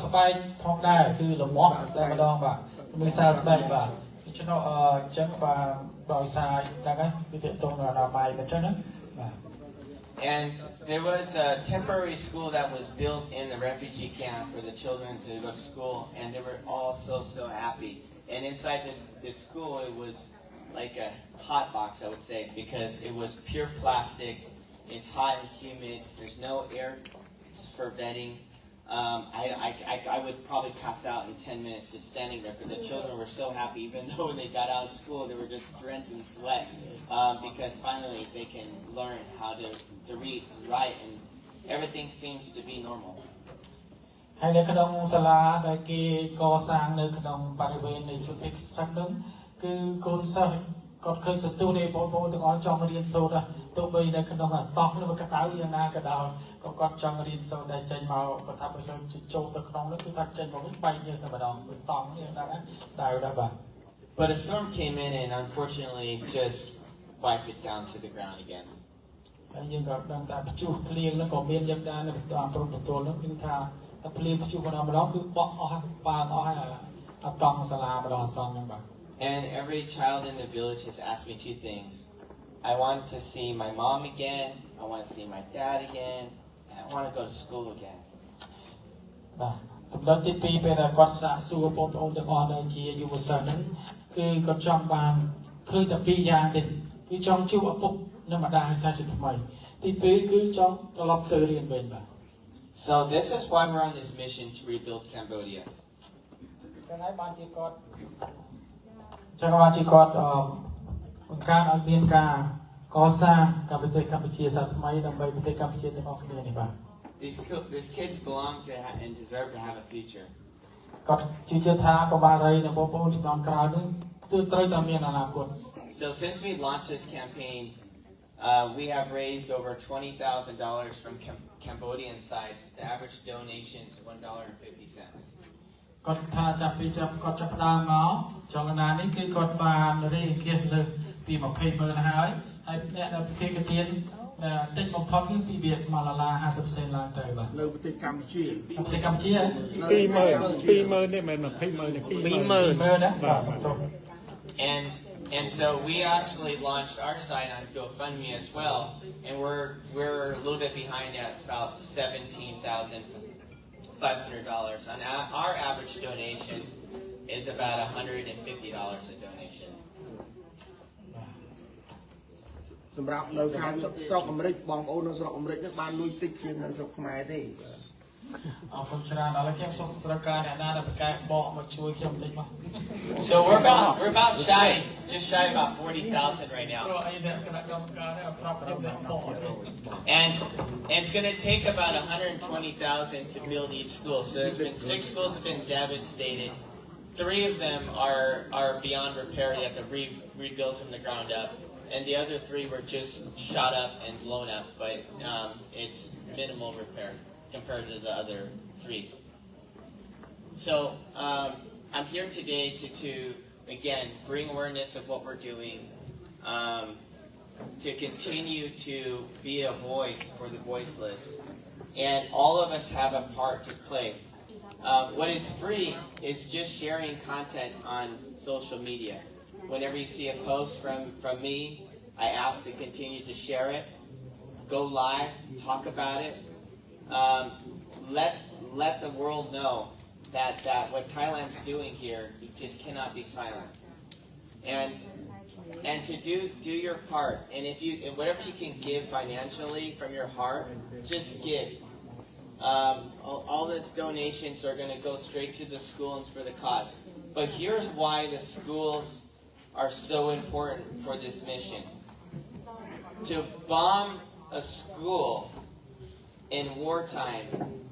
ស្បែកផងដែរគឺលំអស់តែម្ដងបាទជំងឺសើស្បែកបាទដូច្នោះអញ្ចឹងបាទបើសាយហ្នឹងគឺទៅទៅដល់បាយមិនចឹងណាបាទ And there was a temporary school that was built in the refugee camp for the children to go to school, and they were all so happy. And inside this school, it was like a hot box, I would say, because it was pure plastic. It's hot and humid. There's no air for bedding. I would probably pass out in 10 minutes just standing there, but the children were so happy. Even though when they got out of school, they were just drenched in sweat because finally they can learn how to read, write, and everything seems to be normal. ហើយនៅក្នុងសាលាដែលគេកសាងនៅក្នុងបរិវេណនៃជនភេទសឹកនោះគឺកូនសិស្សគាត់ឃើញសន្ទុះនៃបងប្អូនទាំងអស់ចង់រៀនសូត្រទោះបីនៅក្នុងអាតង់នោះក៏ដៅយ៉ាងណាក៏ដោយក៏គាត់ចង់រៀនសូត្រតែចេញមកគាត់ថាបើសិនចូលទៅក្នុងនោះគឺថាចេញមកវិញបែកយើងតែម្ដងតង់នេះដែរដែរបាទ But a storm came in and unfortunately just wiped it down to the ground again. ហើយយើងក៏ដឹងថាព្យុះភ្លៀងនោះក៏មានយ៉ាងដែរនៅតាមព្រំប្រទល់នោះគឺថាតែភ្លៀងព្យុះម្ដងគឺបោះអស់បាល់អស់ហើយអាតង់សាលាម្ដងអសងហ្នឹងបាទ And every child in the village has asked me two things. I want to see my mom again, I want to see my dad again, and I want to go to school again. បាទចំណុចទី2ពេលដែលគាត់សាកសួរបងប្អូនទាំងអស់ដែលជាយុវសិស្សហ្នឹងគឺគាត់ចង់បានឃើញតែ2យ៉ាងនេះគឺចង់ជួបឪពុកនិងម្ដាយសាជាថ្មីទី2គឺចង់ត្រឡប់ទៅរៀនវិញបាទ So this is why we're on this mission to rebuild Cambodia. ចឹងហើយបានជាគាត់បង្កើតឲ្យមានការកសាងប្រទេសកម្ពុជាសាថ្មីដើម្បីប្រទេសកម្ពុជាទាំងអស់គ្នានេះបាទ These kids belong to and deserve to have a future. គាត់ជឿថាកុមារីនិងបងប្អូនជំនាន់ក្រោយនេះគឺត្រូវតែមានអនាគត So since we launched this campaign, we have raised over $20,000 from Cambodian side. The average donation is $1.50. គាត់ថាចាប់ពីគាត់ចាប់ផ្ដើមមកចលនានេះគឺគាត់បានរៀបគៀសលើពី$20,000ហើយអ្នកដែលគេក៏ទានតិចបំផុតគឺពីវា$1.50សេនឡើងទៅបាទនៅប្រទេសកម្ពុជា$20,000នេះមិន$20,000នេះ$20,000ណាបាទសំទោស And so we actually launched our site on GoFundMe as well, and we're a little bit behind at about $17,500. And our average donation is about $150 a donation. សម្រាប់នៅខាងស្រុកអាមេរិកបងប្អូននៅស្រុកអាមេរិកហ្នឹងបានលុយតិចជាងនៅស្រុកខ្មែរទេ អរគុណច្រើនដល់ខ្ញុំសូមស្នើការអ្នកណាដែលប្រកែកបកមកជួយខ្ញុំបន្តិចមក So we're about shy, just shy about 40,000 right now. And it's going to take about 120,000 to build each school. So there's been 6 schools have been devastated. 3 of them are beyond repair. You have to rebuild from the ground up. And the other 3 were just shot up and blown up, but it's minimal repair compared to the other 3. So I'm here today to again bring awareness of what we're doing, to continue to be a voice for the voiceless, and all of us have a part to play. What is free is just sharing content on social media. Whenever you see a post from me, I ask to continue to share it, go live, talk about it, let the world know that what Thailand's doing here, you just cannot be silent, and to do your part, and whatever you can give financially from your heart, just give. all these donations are going to go straight to the school and for the cause. But here's why the schools are so important for this mission. To bomb a school in wartime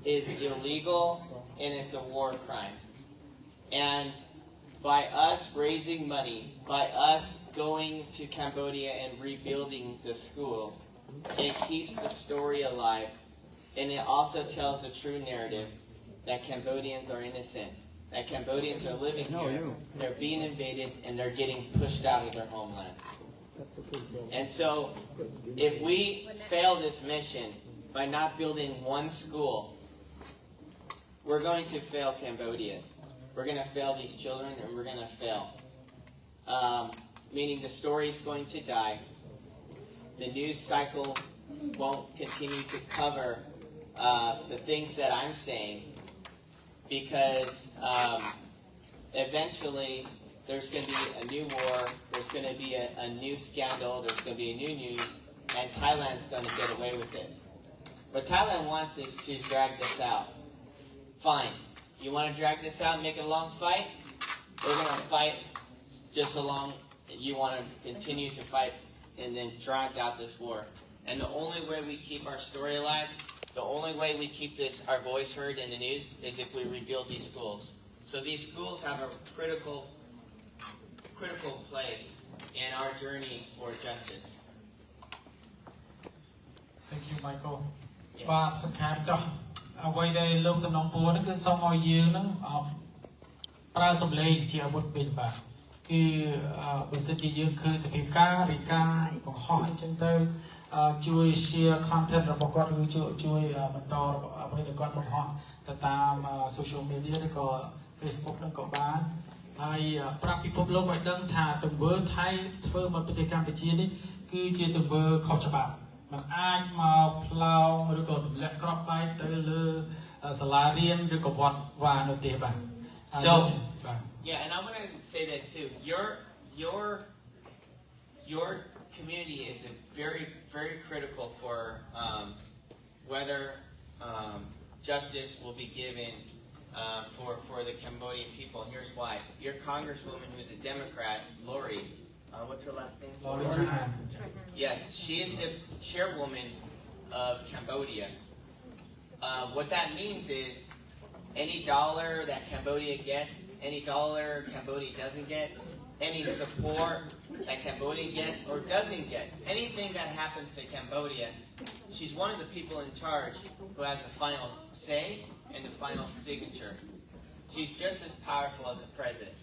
is illegal and it's a war crime. And by us raising money, by us going to Cambodia and rebuilding the schools, it keeps the story alive. And it also tells the true narrative that Cambodians are innocent, that Cambodians are living here, they're being invaded, and they're getting pushed out of their homeland. And so, if we fail this mission by not building one school, we're going to fail Cambodia. We're going to fail these children, and we're going to fail. Meaning the story is going to die. The news cycle won't continue to cover the things that I'm saying, because eventually there's going to be a new war, there's going to be a new scandal, there's going to be a new news, and Thailand's going to get away with it. What Thailand wants is to drag this out. Fine. You want to drag this out and make it a long fight? We're going to fight just so long you want to continue to fight and then drag out this war. And the only way we keep our story alive, the only way we keep our voice heard in the news is if we rebuild these schools. So these schools have a critical play in our journey for justice. Thank you, Michael. Yes. បាទសង្ខេបចុះអ្វីដែលលោកសំណងពួរហ្នឹងគឺសូមឲ្យយើងហ្នឹងប្រើសម្លេងជាអាវុធវិញបាទគឺបើសិនជាយើងឃើញសភាពការរីកាបង្ហោះអញ្ចឹងទៅជួយ share content របស់គាត់ឬជួយបន្តអ្វីដែលគាត់បង្ហោះទៅតាម social media ឬក៏ Facebook ហ្នឹងក៏បានហើយប្រាប់ពិភពលោកឲ្យដឹងថាទង្វើថៃធ្វើមកប្រទេសកម្ពុជានេះគឺជាទង្វើខុសច្បាប់មិនអាចមកផ្លោងឬក៏ទម្លាក់គ្រាប់បែកទៅលើសាលារៀនឬក៏វត្តវ៉ានោះទេបាទ So yeah, and I want to say this too. Your community is very, very critical for whether justice will be given for the Cambodian people. And here's why. Your congresswoman, who's a Democrat, Lori, what's her last name? Lori Trahan. Yes, she is the chairwoman of Cambodia. What that means is any dollar that Cambodia gets, any dollar Cambodia doesn't get, any support that Cambodia gets or doesn't get, anything that happens to Cambodia, she's one of the people in charge who has the final say and the final signature. She's just as powerful as the president,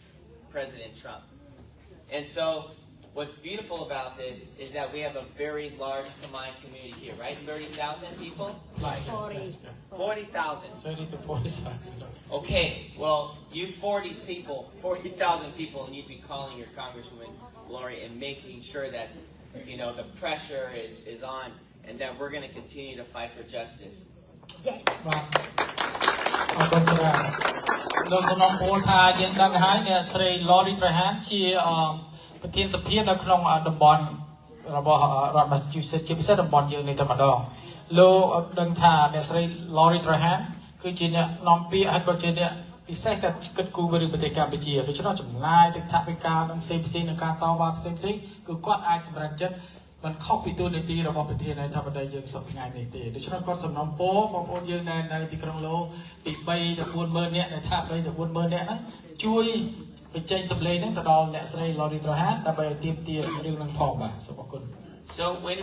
President Trump. And so what's beautiful about this is that we have a very large Khmer community here, right? 30,000 people? 40,000. 30 to 40,000. Okay, well, you 40,000 people need to be calling your Congresswoman Lori and making sure that, the pressure is on and that we're going to continue to fight for justice. Yes. បាទអរគុណច្រើនលោកសំណងពួរថាយើងដឹងហើយអ្នកស្រី Lori Trahan ជាប្រធានសភានៅក្នុងតំបន់របស់រដ្ឋ Massachusetts ជាពិសេសតំបន់យើងនេះតែម្ដងលោកដឹងថាអ្នកស្រី Lori Trahan គឺជាអ្នកនាំពាក្យហើយក៏ជាអ្នកពិសេសតែគិតគូរពីប្រទេសកម្ពុជាដូច្នោះចំណាយទឹកថាវិការនឹងផ្សេងៗនឹងការតវ៉ាផ្សេងៗគឺគាត់អាចសម្រេចចិត្តមិនខុសពីទូនីតិរបស់ប្រធានាធិបតីយើងសប្តាហ៍នេះទេដូច្នេះគាត់សំណូមពរបងប្អូនយើងនៅទីក្រុងឡូពី3ទៅ40000នាក់ដែលថា3ទៅ40000នាក់ហ្នឹងជួយបញ្ចេញសម្លេងហ្នឹងទៅដល់អ្នកស្រី Lori Trahan ដើម្បីឲ្យទាមទាររឿងហ្នឹងផងបាទសូមអរគុណ So when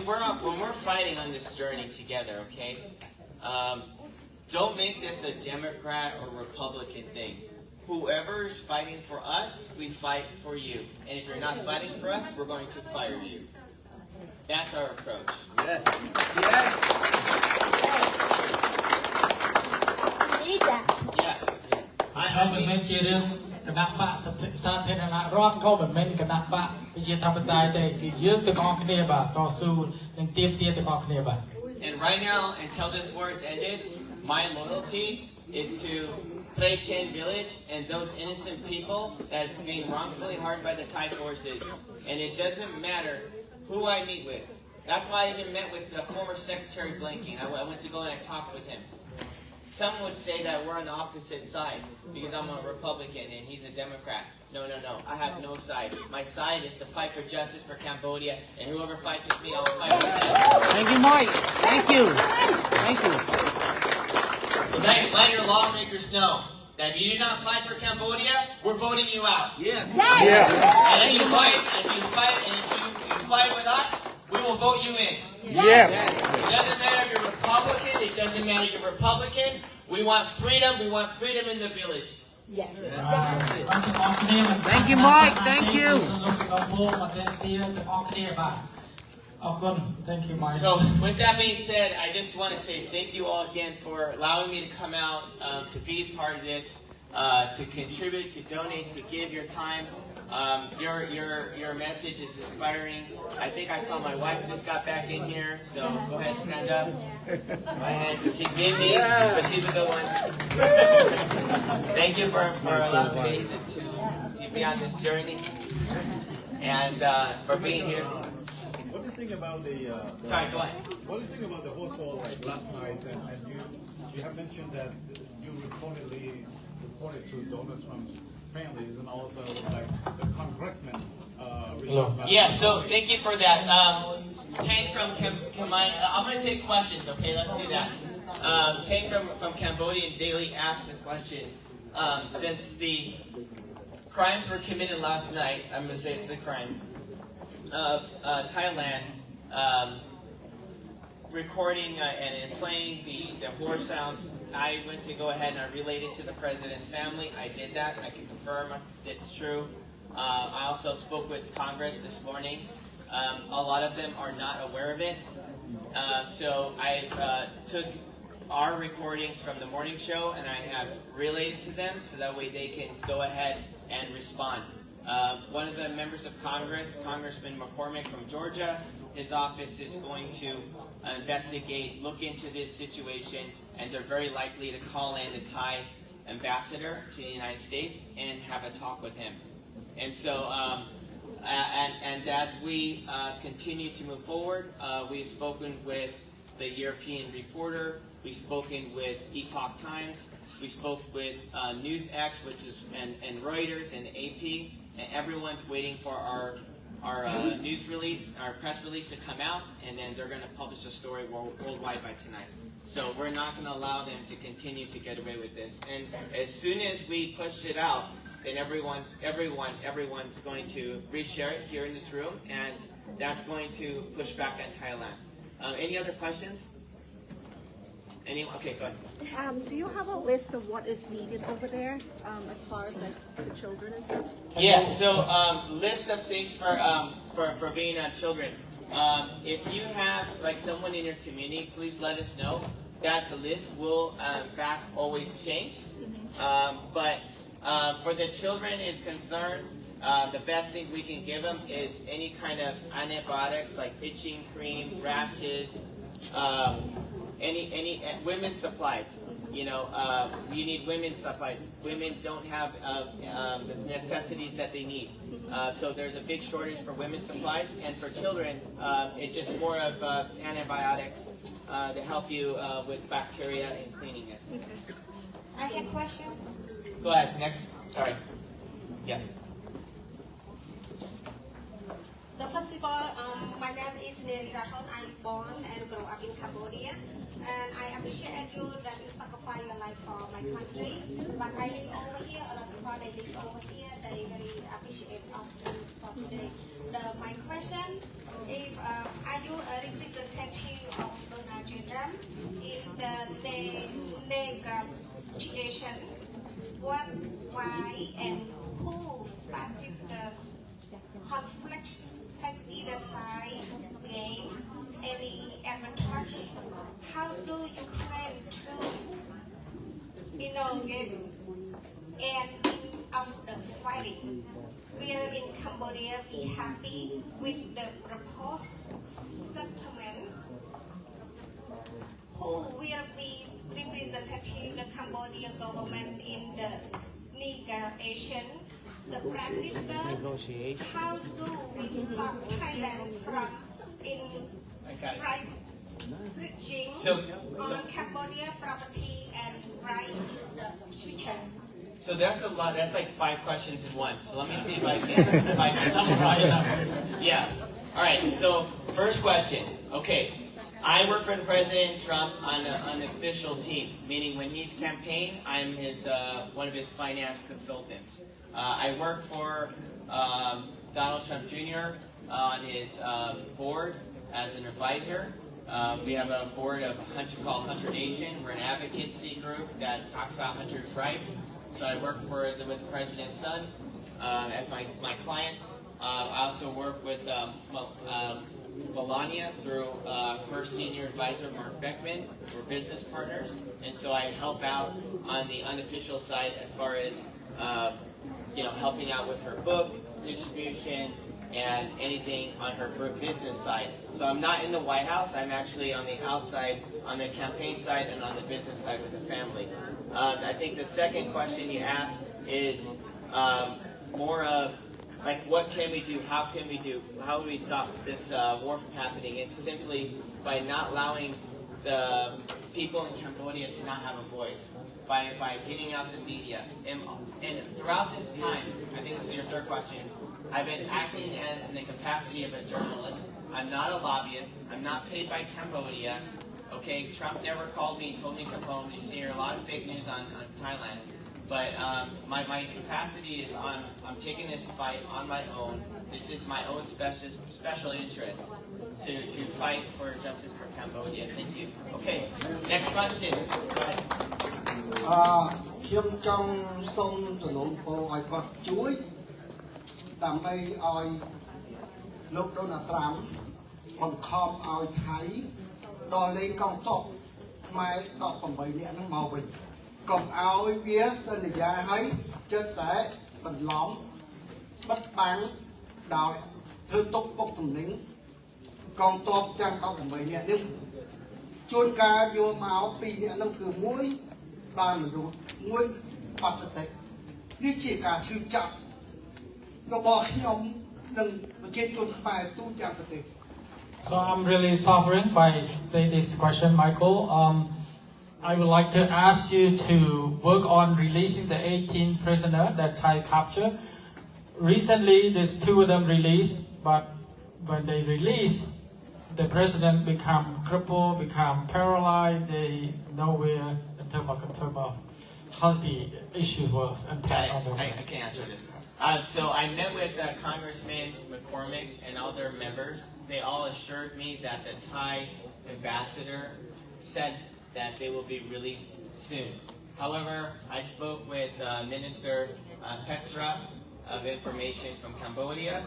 we're fighting on this journey together, okay, don't make this a Democrat or Republican thing. Whoever is fighting for us, we fight for you. And if you're not fighting for us, we're going to fire you. That's our approach. Yes. Yes. ហើយមិនមែនជារឿងគណៈបកសាធារណរដ្ឋក៏មិនមែនគណៈបកប្រជាធិបតេយ្យទេគឺយើងទាំងអស់គ្នាបាទតស៊ូនិងទាមទារទាំងអស់គ្នាបាទ And right now, until this war is ended, my loyalty is to Prey Chen village and those innocent people that's being wrongfully harmed by the Thai forces. And it doesn't matter who I meet with. That's why I even met with the former Secretary Blinken. I went to go and I talked with him. some would say that we're on the opposite side because I'm a Republican and he's a Democrat. No. I have no side. My side is to fight for justice for Cambodia, and whoever fights with me, I'll fight with them. Thank you, Mike. Thank you. Thank you. So let your lawmakers know that if you do not fight for Cambodia, we're voting you out. Yes. And if you fight with us, we will vote you in. Yes. It doesn't matter if you're Republican. It doesn't matter if you're Republican. We want freedom. We want freedom in the village. Thank you, Mike. Thank you. Thank you, Mike. So, with that being said, I just want to say thank you all again for allowing me to come out, to be part of this, to contribute, to donate, to give your time. Your message is inspiring. I think I saw my wife just got back in here, so go ahead, stand up. Go ahead. She's Vietnamese, but she's a good one. Thank you for allowing me to be on this journey and for being here. What do you think about the? Sorry, go ahead. What do you think about the household like last night? And you have mentioned that you reported to Donald Trump's family and also like the congressman. Yeah. So thank you for that. Tank from I'm going to take questions. Okay, let's do that. Tank from Cambodian Daily asked the question. Since the crimes were committed last night, I'm going to say it's a crime. Of Thailand recording and playing the horror sounds, I went to go ahead and I relayed it to the president's family. I did that. I can confirm it's true. I also spoke with Congress this morning. A lot of them are not aware of it. So I took our recordings from the morning show and I have relayed it to them so that way they can go ahead and respond. One of the members of Congress, Congressman McCormick from Georgia, his office is going to investigate, look into this situation, and they're very likely to call in the Thai ambassador to the United States and have a talk with him. And so, and as we continue to move forward, we've spoken with the European Reporter, we've spoken with Epoch Times, we spoke with NewsX, which is and Reuters and AP. And everyone's waiting for our news release, our press release to come out, and then they're going to publish the story worldwide by tonight. So we're not going to allow them to continue to get away with this. And as soon as we push it out, then everyone's going to reshare it here in this room, and that's going to push back at Thailand. Any other questions? Anyone? Okay, go ahead. Do you have a list of what is needed over there as far as like the children and stuff? Yeah, so list of things for being children. If you have like someone in your community, please let us know. That the list will in fact always change. But for the children is concerned, the best thing we can give them is any kind of antibiotics like itching cream, rashes, any women's supplies. You know, you need women's supplies. Women don't have the necessities that they need. So there's a big shortage for women's supplies. And for children, it's just more of antibiotics to help you with bacteria and cleaning this. Okay. I have a question. Go ahead, next. Sorry. Yes. The first of all, my name is Neri Rathon. I'm born and grew up in Cambodia. And I appreciate you that you sacrifice your life for my country. But I live over here, a lot of people they live over here, they very appreciate of you for today. My question is, are you a representative of Donald J. Trump in the negotiation? What, why, and who started the conflict? Has either side gained any advantage? How do you plan to get end of the fighting? Will in Cambodia be happy with the proposed settlement? Who will be representative the Cambodian government in the negotiation? The Prime Minister, how do we stop Thailand from infringing on Cambodia property and bright the future. So that's a lot. That's like 5 questions in one. So let me see if I can summarize it up. Yeah. All right. So first question. Okay. I work for the President Trump on an unofficial team, meaning when he's campaign, I'm his one of his finance consultants. I work for Donald Trump Jr. On his board as an advisor. We have a board of called Hunter Nation. We're an advocacy group that talks about hunters' rights. So I work with the President's son as my client. I also work with Melania through her senior advisor, Mark Beckman. We're business partners. And so I help out on the unofficial side as far as helping out with her book, distribution, and anything on her business side. So I'm not in the White House. I'm actually on the outside, on the campaign side and on the business side with the family. I think the second question you asked is more of like, what can we do? How can we do? How do we stop this war from happening? It's simply by not allowing the people in Cambodia to not have a voice, by getting out the media. And throughout this time, I think this is your third question, I've been acting in the capacity of a journalist. I'm not a lobbyist. I'm not paid by Cambodia. Okay, Trump never called me and told me to come home. You see here a lot of fake news on Thailand. But my capacity is I'm taking this fight on my own. This is my own special interest to fight for justice for Cambodia. Thank you. Okay, next question. Go ahead. ខ្ញុំចង់សូមសំណូមពរឲ្យគាត់ជួយដើម្បីឲ្យលោកដូណាល់ត្រាំបង្ខំឲ្យថៃដល់លេងកងទ័ពខ្មែរ18នាក់ហ្នឹងមកវិញកុំឲ្យវាសន្យាឲ្យចិត្តតែបន្លំបិទបាំងដោយធ្វើទុកពុកទំនិញកងទ័ពទាំង18នាក់នេះជួនកាលយកមក2នាក់ហ្នឹងគឺមួយបានមនុស្សមួយបាត់សតិនេះជាការឈឺចាប់របស់ខ្ញុំនិងប្រជាជនខ្មែរទូទាំងប្រទេស So I'm really suffering by this question, Michael. I would like to ask you to work on releasing the 18 prisoners that Thai captured. Recently, there's 2 of them released, but when they released, the president become crippled, become paralyzed. They nowhere in terms of healthy issues was impact on them. I can answer this. So I met with Congressman McCormick and all their members. They all assured me that the Thai ambassador said that they will be released soon. However, I spoke with Minister Petra of Information from Cambodia.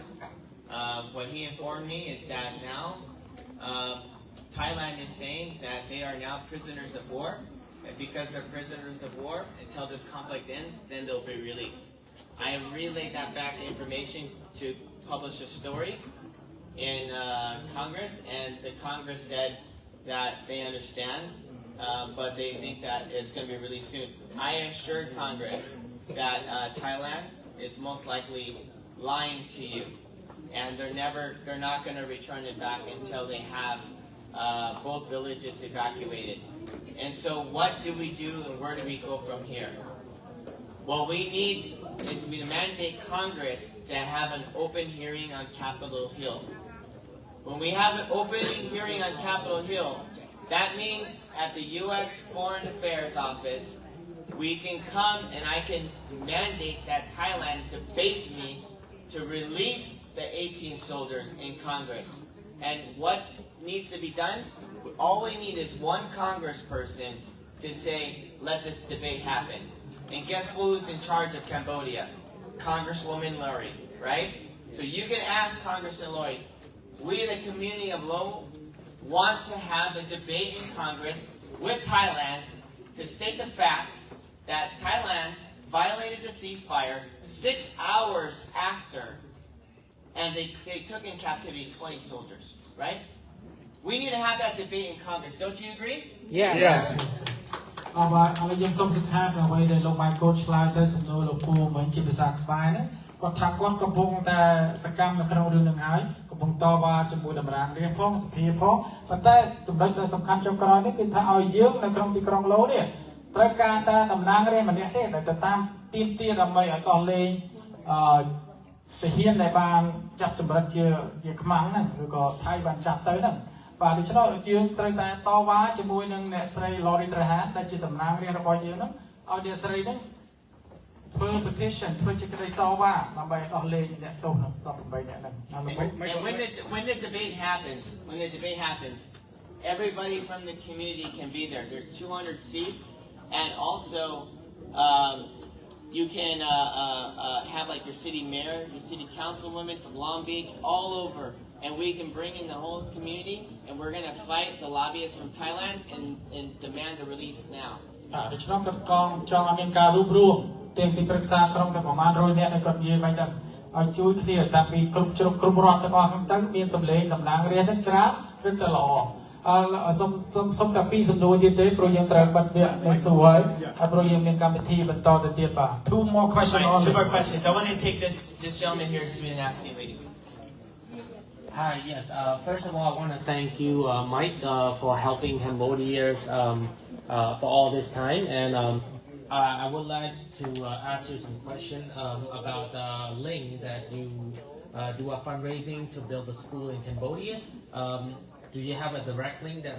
What he informed me is that now Thailand is saying that they are now prisoners of war, and because they're prisoners of war, until this conflict ends, then they'll be released. I have relayed that back information to publish a story in Congress, and the Congress said that they understand, but they think that it's going to be released soon. I assured Congress that Thailand is most likely lying to you, and they're not going to return it back until they have both villages evacuated. And so what do we do and where do we go from here? What we need is we mandate Congress to have an open hearing on Capitol Hill. When we have an open hearing on Capitol Hill, that means at the U.S. Foreign Affairs Office, we can come and I can mandate that Thailand debates me to release the 18 soldiers in Congress. And what needs to be done? All we need is one congressperson to say, let this debate happen. And guess who's in charge of Cambodia? Congresswoman Lori, right? So you can ask Congressman Lori, we the community of Lo want to have a debate in Congress with Thailand to state the facts that Thailand violated the ceasefire 6 hours after, and they took in captivity 20 soldiers, right? We need to have that debate in Congress. Don't you agree? Yeah. Yes. ហើយយើងសូមសង្ខេបអ្វីដែលលោក Michael ឆ្លើយទៅសំណួរលោកពូមិញជាភាសាខ្មែរណាគាត់ថាគាត់កំពុងតែសកម្មនៅក្នុងរឿងនឹងហើយកំពុងតវ៉ាជាមួយតម្រាងរាជផងសភាផងប៉ុន្តែចំណុចដែលសំខាន់ចុងក្រោយនេះគឺថាឲ្យយើងនៅក្នុងទីក្រុងឡូនេះ ត្រូវការតែតំណាងរាស្ត្រម្នាក់ទេដែលទៅតាមទីមទាដើម្បីឲ្យដោះលែងទាហានដែលបានចាប់ចម្រិតជាខ្មាំងហ្នឹងឬក៏ថៃបានចាប់ទៅហ្នឹងបាទដូច្នោះយើងត្រូវតែតវ៉ាជាមួយនឹងអ្នកស្រី Lori Trahan ដែលជាតំណាងរាស្ត្ររបស់យើងហ្នឹងឲ្យអ្នកស្រីហ្នឹងធ្វើ petition ធ្វើជាក្តីតវ៉ាដើម្បីដោះលែងអ្នកទោសហ្នឹង18អ្នកហ្នឹង And when the debate happens, everybody from the community can be there. There's 200 seats, and also you can have like your city mayor, your city councilwoman from Long Beach, all over, and we can bring in the whole community, and we're going to fight the lobbyists from Thailand and demand the release now. ដូច្នោះគាត់កងចង់ឲ្យមានការរួបរวมទាំងទីប្រឹក្សាក្រុមតែប្រមាណ100នាក់ដែលគាត់និយាយមិញទៅឲ្យជួយគ្នាតាំងពីគ្រប់ជ្រុងគ្រប់រដ្ឋទាំងអស់ហ្នឹងទៅមានសម្លេងតំណាងរាស្ត្រហ្នឹងច្រើនឬទៅល្អសុំតែពីសំណួរទៀតទេព្រោះយើងត្រូវបិទវគ្គនេះសួរហើយព្រោះយើងមានកម្មវិធីបន្តទៅទៀតបាទ Two more questions only. 2 more questions. I want to take this gentleman here who's been asking lady. Hi, yes. First of all, I want to thank you, Mike, for helping Cambodians for all this time. And I would like to ask you some questions about the link that you do a fundraising to build a school in Cambodia. Do you have a direct link that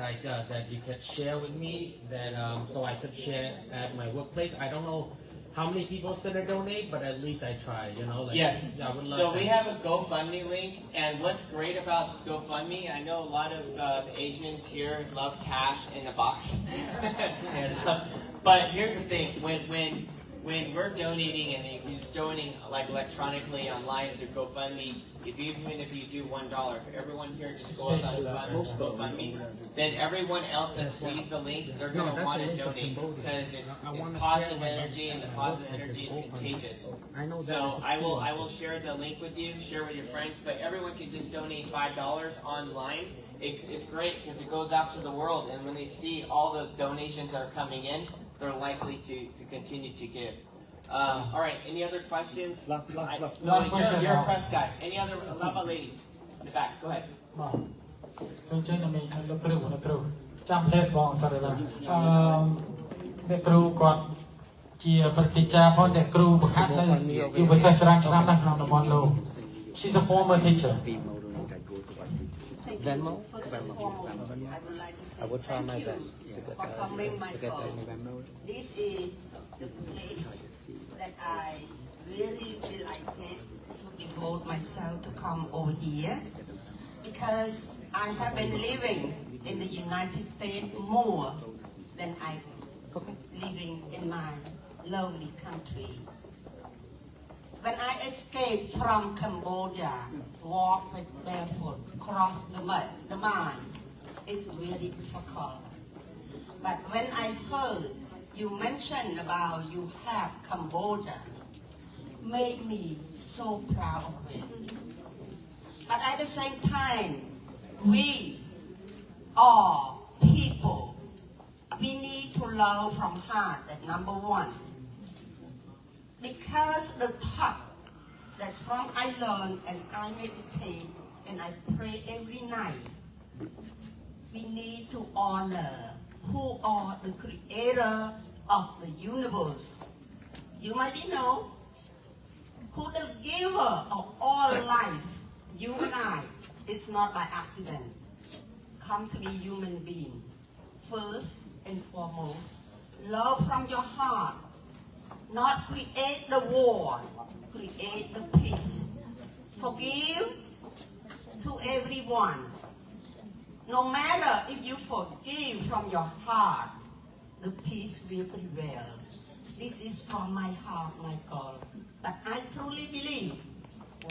that you could share with me that so I could share at my workplace? I don't know how many people is going to donate, but at least I try, you know. Like, Yes. I would love So that. we have a GoFundMe link, and what's great about GoFundMe, I know a lot of Asians here love cash in a box. But here's the thing: when we're donating and it's donating like electronically online through GoFundMe, even if you do $1, if everyone here just goes on GoFundMe, then everyone else that sees the link, they're going to want to donate because it's positive energy, and the positive energy is contagious. So I will share the link with you, share with your friends, but everyone can just donate $5 online. It's great because it goes out to the world, and when they see all the donations that are coming in, they're likely to continue to give. All right, any other questions? Last question. You're a press guy. Any other? Lava lady in the back. Go ahead. សូមជើញនៅលោកគ្រូចាំផ្លេតបងសារឡាអ្នកគ្រូគាត់ជាប្រតិចារផងអ្នកគ្រូបង្ហាត់នៅយុវសិស្សច្រើនឆ្នាំនៅក្នុងតំបន់លោក She's a former teacher. Venmo? First and foremost, I would like to say thank you for coming, Michael. This is the place that I really delighted to devote myself to come over here because I have been living in the United States more than I'm living in my lovely country. When I escaped from Cambodia, walk with barefoot, cross the mud, the mine, it's really difficult. But when I heard you mention about you have Cambodia, made me so proud of it. But at the same time, we are people. We need to love from heart, that number one. Because the thought that from I learn and I meditate and I pray every night, we need to honor who are the creator of the universe. You might know who the giver of all life. You and I, it's not by accident. Come to be human being. First and foremost, love from your heart. Not create the war, create the peace. Forgive to everyone. No matter if you forgive from your heart, the peace will prevail. This is from my heart, my God. But I truly believe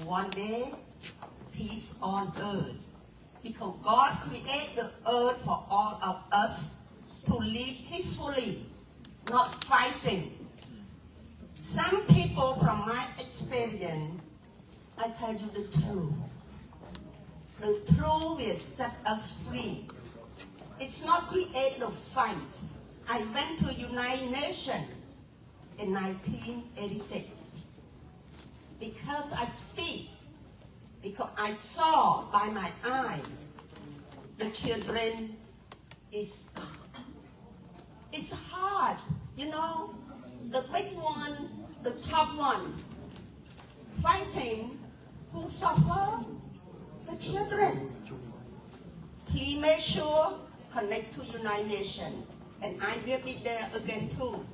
one day, peace on earth. Because God created the earth for all of us to live peacefully, not fighting. Some people, from my experience, I tell you the truth. The truth will set us free. It's not create the fights. I went to United Nations in 1986 because I speak, because I saw by my eye the children it's hard You know, the big one, the top one, fighting who suffer, the children. Please make sure connect to United Nations, and I will be there again too.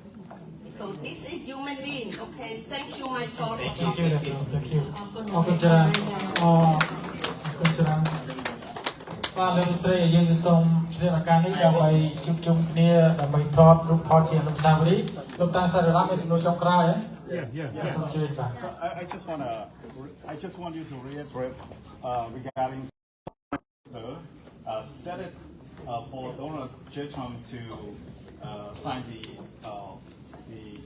So this is human being, okay? Thank you, Michael. Thank you. Thank you. អរគុណច្រើនអរគុណច្រើនបាទលោកស្រីយើងសូមឆ្លៀតឱកាសនេះដើម្បីជួបជុំគ្នាដើម្បីថតរូបថតជាអនុស្សាវរីយ៍លោកតាំងសារ៉ារ៉ាមានសំណួរចុងក្រោយហ៎ Yeah.សូមជឿបាទ I just want you to reiterate regarding set it for Donald J. Trump to sign the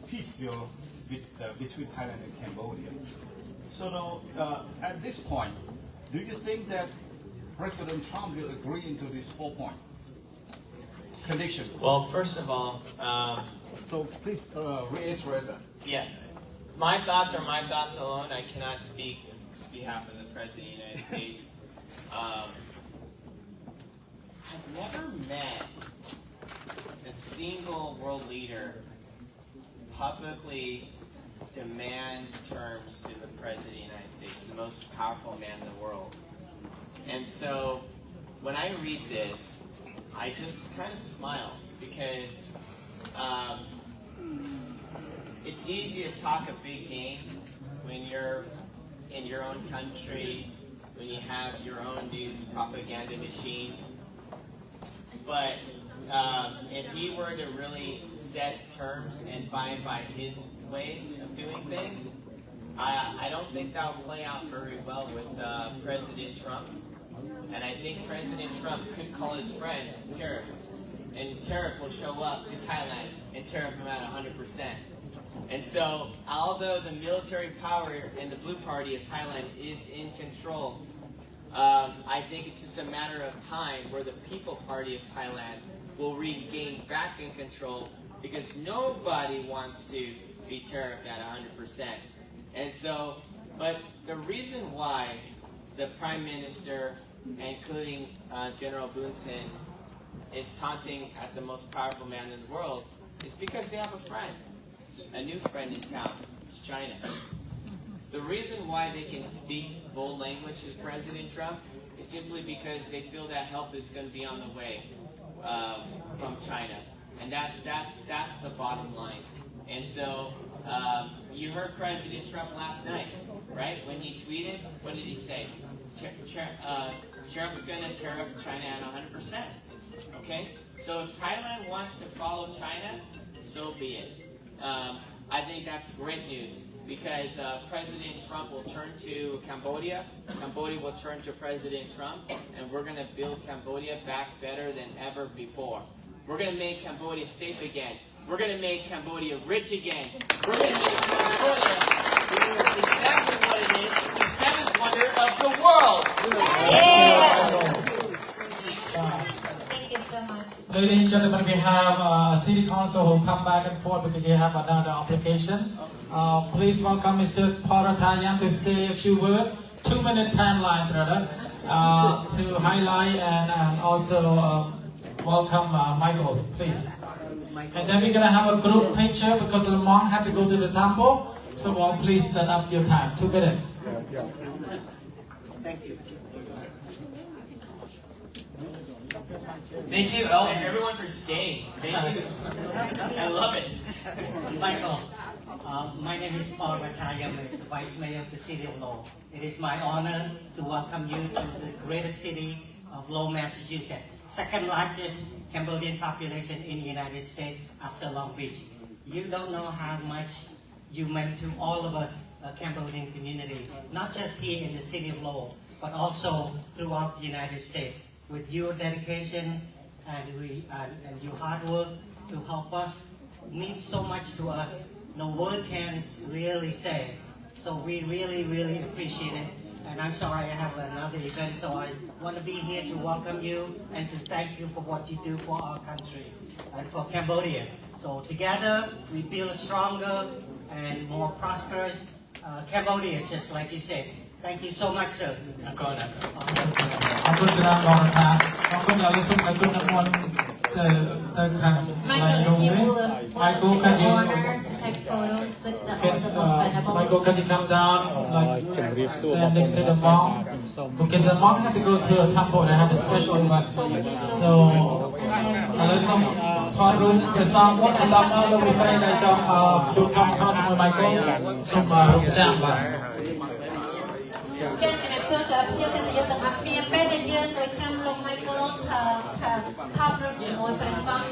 peace deal between Thailand and Cambodia. So now, at this point, do you think that President Trump will agree into this 4-point condition? Well, first of all, So please reiterate that. yeah, my thoughts are my thoughts alone. I cannot speak on behalf of the President of the United States. I've never met a single world leader publicly demand terms to the President of the United States, the most powerful man in the world. And so when I read this, I just kind of smile because it's easy to talk a big game when you're in your own country, when you have your own news propaganda machine. But if he were to really set terms and abide by his way of doing things, I don't think that will play out very well with President Trump. And I think President Trump could call his friend Tariff, and Tariff will show up to Thailand and tariff him out 100%. And so, although the military power and the Blue Party of Thailand is in control, I think it's just a matter of time where the People Party of Thailand will regain back in control, because nobody wants to be tariffed at 100%. And so, but the reason why the Prime Minister, including General Hun Sen, is taunting at the most powerful man in the world is because they have a friend, a new friend in town. It's China. The reason why they can speak bold language to President Trump is simply because they feel that help is going to be on the way from China, and that's the bottom line. And so you heard President Trump last night, right? When he tweeted, what did he say? Trump's going to tariff China at 100%. Okay, so if Thailand wants to follow China, so be it. I think that's great news, because President Trump will turn to Cambodia, Cambodia will turn to President Trump, and we're going to build Cambodia back better than ever before. We're going to make Cambodia safe again. We're going to make Cambodia rich again. We're going to make Cambodia exactly what it is, the seventh wonder of the world. Ladies and gentlemen, we have a city council who come back and forth because you have another application. Please welcome Mr. Paratayam to say a few words. 2-minute timeline, brother, to highlight and also welcome Michael, please. And then we're gonna have a group picture because the monk had to go to the temple. So please set up your time. 2 minutes. Thank you. Thank you, everyone, for staying. Thank you. I love it. Michael, my name is Paul Ratayam, as Vice Mayor of the City of Lowell. It is my honor to welcome you to the greatest city of Lowell, Massachusetts, second largest Cambodian population in the United States after Long Beach. You don't know how much you meant to all of us, Cambodian community, not just here in the City of Lowell, but also throughout the United States. With your dedication and your hard work to help us means so much to us. No word can really say. So we really, really appreciate it. And I'm sorry I have another event, so I want to be here to welcome you and to thank you for what you do for our country and for Cambodia. So together we build a stronger and more prosperous Cambodia, just like you said. Thank you so much, sir. អរគុណច្រើនបងរដ្ឋាអរគុណដល់លោកសូមឲ្យគុណអ្នកមន្ត Michael, you will take the honor to take photos with the most venerable. Michael, can you come down, like, stand next to the monk? Because the monk had to go to a temple and have a special event. So, there's some thought room. There's some what the Lama will say that to come to Michael. Some room jam. ចា៎ជំរាបសួរដល់ភ្ញៀវកិត្តិយសទាំងអស់គ្នាពេលដែលយើងទៅចាំលោក Michael ថតរូបជាមួយព្រះសង្ឃ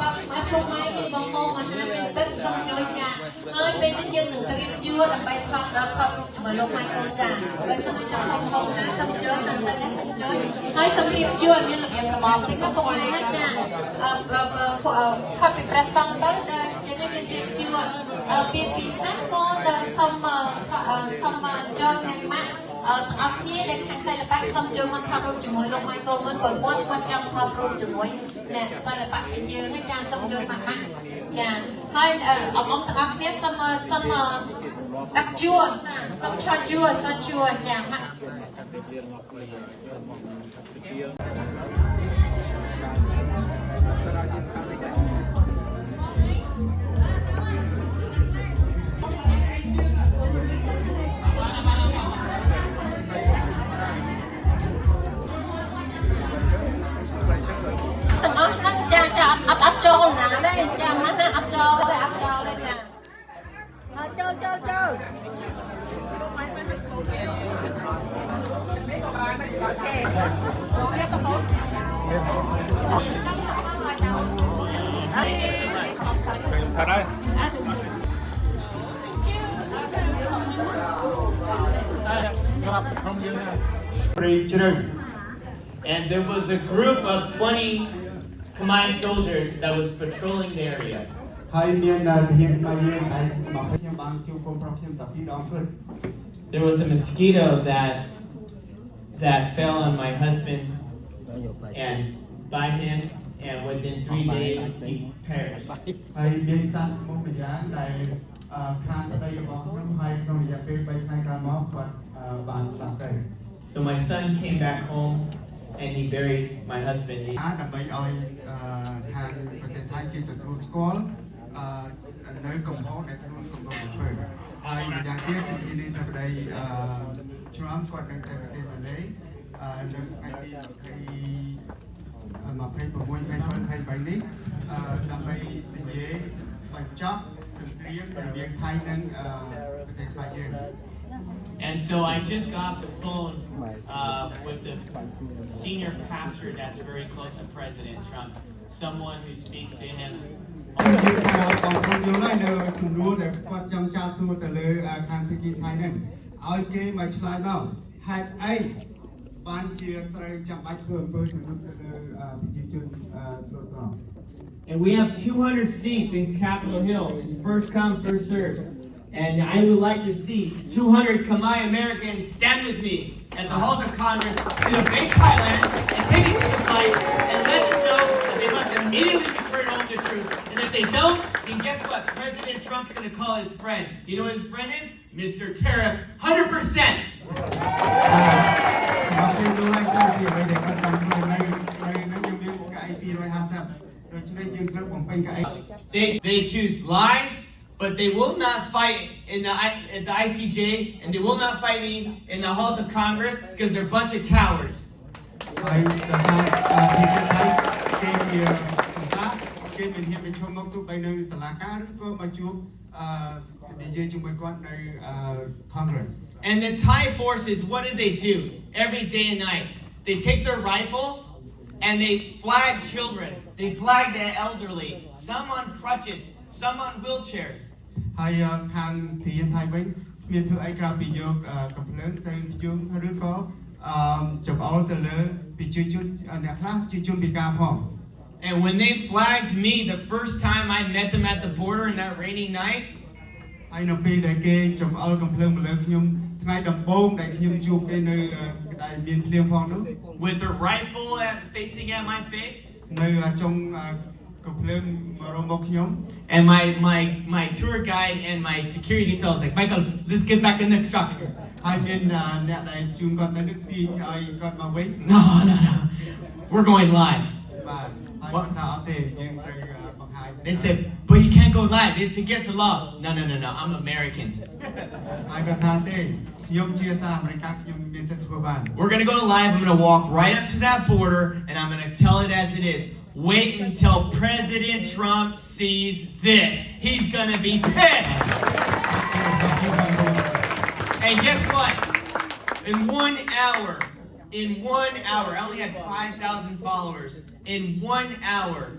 មកពុកម៉ែមានបងប្អូនមិនមានទឹកសូមជួយចា៎ហើយពេលនេះយើងនឹងត្រៀមជួរដើម្បីថតរូបជាមួយលោក Michael ចា៎បើសិនជាចង់មកលោកណាសូមជួយនឹងទឹកនេះសូមជួយហើយសូមរៀបជួរឲ្យមានរបៀបរបបតិចណាពុកម៉ែណាចា៎ផាត់ពីព្រះសង្ឃទៅដែលជានេះគឺរៀបជួរពីពិសេសក៏ដល់សូមចូលនឹងម៉ាក់ទាំងអស់គ្នាដែលខាងសិល្បៈសូមចូលមកថតរូបជាមួយលោក Michael មុនព្រោះគាត់ចង់ថតរូបជាមួយអ្នកសិល្បៈទាំងយើងហើយចាសូមចូលមកចាហើយអមទាំងអស់គ្នាសូមដាក់ជួរសូមឆោតជួរចាម៉ាក់ ấp trâu nè đây cha má nó ấp trâu đây cha trâu And there was a group of 20 Khmer soldiers that was patrolling the area. There was a mosquito that fell on my husband and by him, and within 3 days he perished. So my son came back home and he buried my husband. And so I just got off the phone with the senior pastor that's very close to President Trump, someone who speaks to him. And we have 200 seats in Capitol Hill. It's first come, first served. And I would like to see 200 Khmer Americans stand with me at the halls of Congress to invade Thailand and take it to the fight and let them know that they must immediately return home the troops. And if they don't, then guess what? President Trump's going to call his friend. You know what his friend is? Mr. Tariff, 100%. They choose lies. But they will not fight at the ICJ, and they will not fight me in the halls of Congress because they're a bunch of cowards. And the Thai forces, what do? Every day and night, they take their rifles and they flag children. They flag the elderly, some on crutches, some on wheelchairs. And when they flagged me the first time I met them at the border in that rainy night, with a rifle facing at my face, and my tour guide and my security detail was like, Michael, let's get back in the truck. No. We're going live. They said, but you can't go live. It's against the law. No. I'm American. We're going to go live. I'm going to walk right up to that border and I'm going to tell it as it is. Wait until President Trump sees this. He's going to be pissed. And guess what? In 1 hour, I only had 5,000 followers. In 1 hour,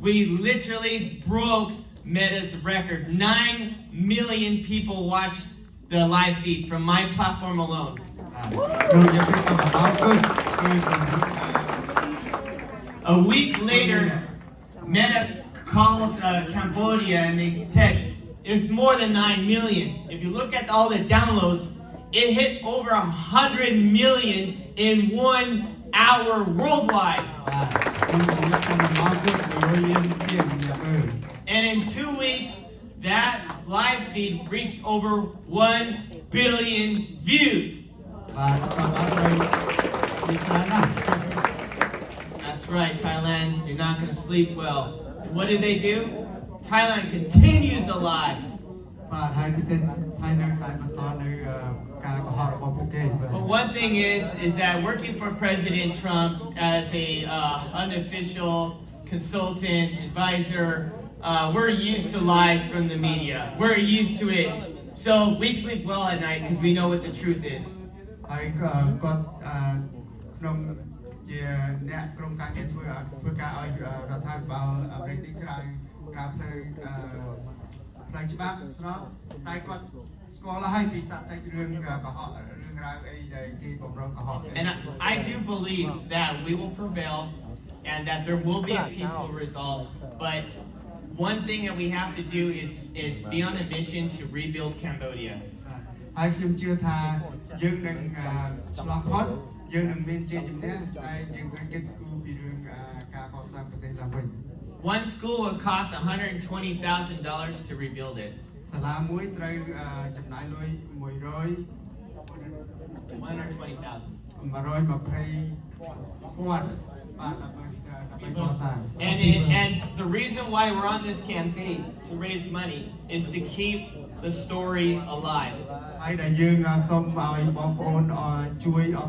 we literally broke Meta's record. 9 million people watched the live feed from my platform alone. A week later, Meta calls Cambodia and they said it's more than 9 million. If you look at all the downloads, it hit over 100 million in 1 hour worldwide. And in 2 weeks, that live feed reached over 1 billion views. That's right, Thailand, you're not going to sleep well. And what did they do? Thailand continues to lie. But one thing is that working for President Trump as a unofficial consultant, advisor, we're used to lies from the media. We're used to it. So we sleep well at night because we know what the truth is. And I do believe that we will prevail and that there will be a peaceful result. But one thing that we have to do is be on a mission to rebuild Cambodia. One school would cost $120,000 to rebuild it. 120,000. And the reason why we're on this campaign to raise money is to keep the story alive. Hãy subscribe cho kênh Ghiền Mì Gõ để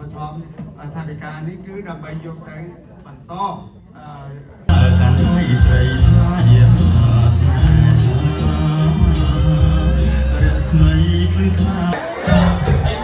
không bỏ lỡ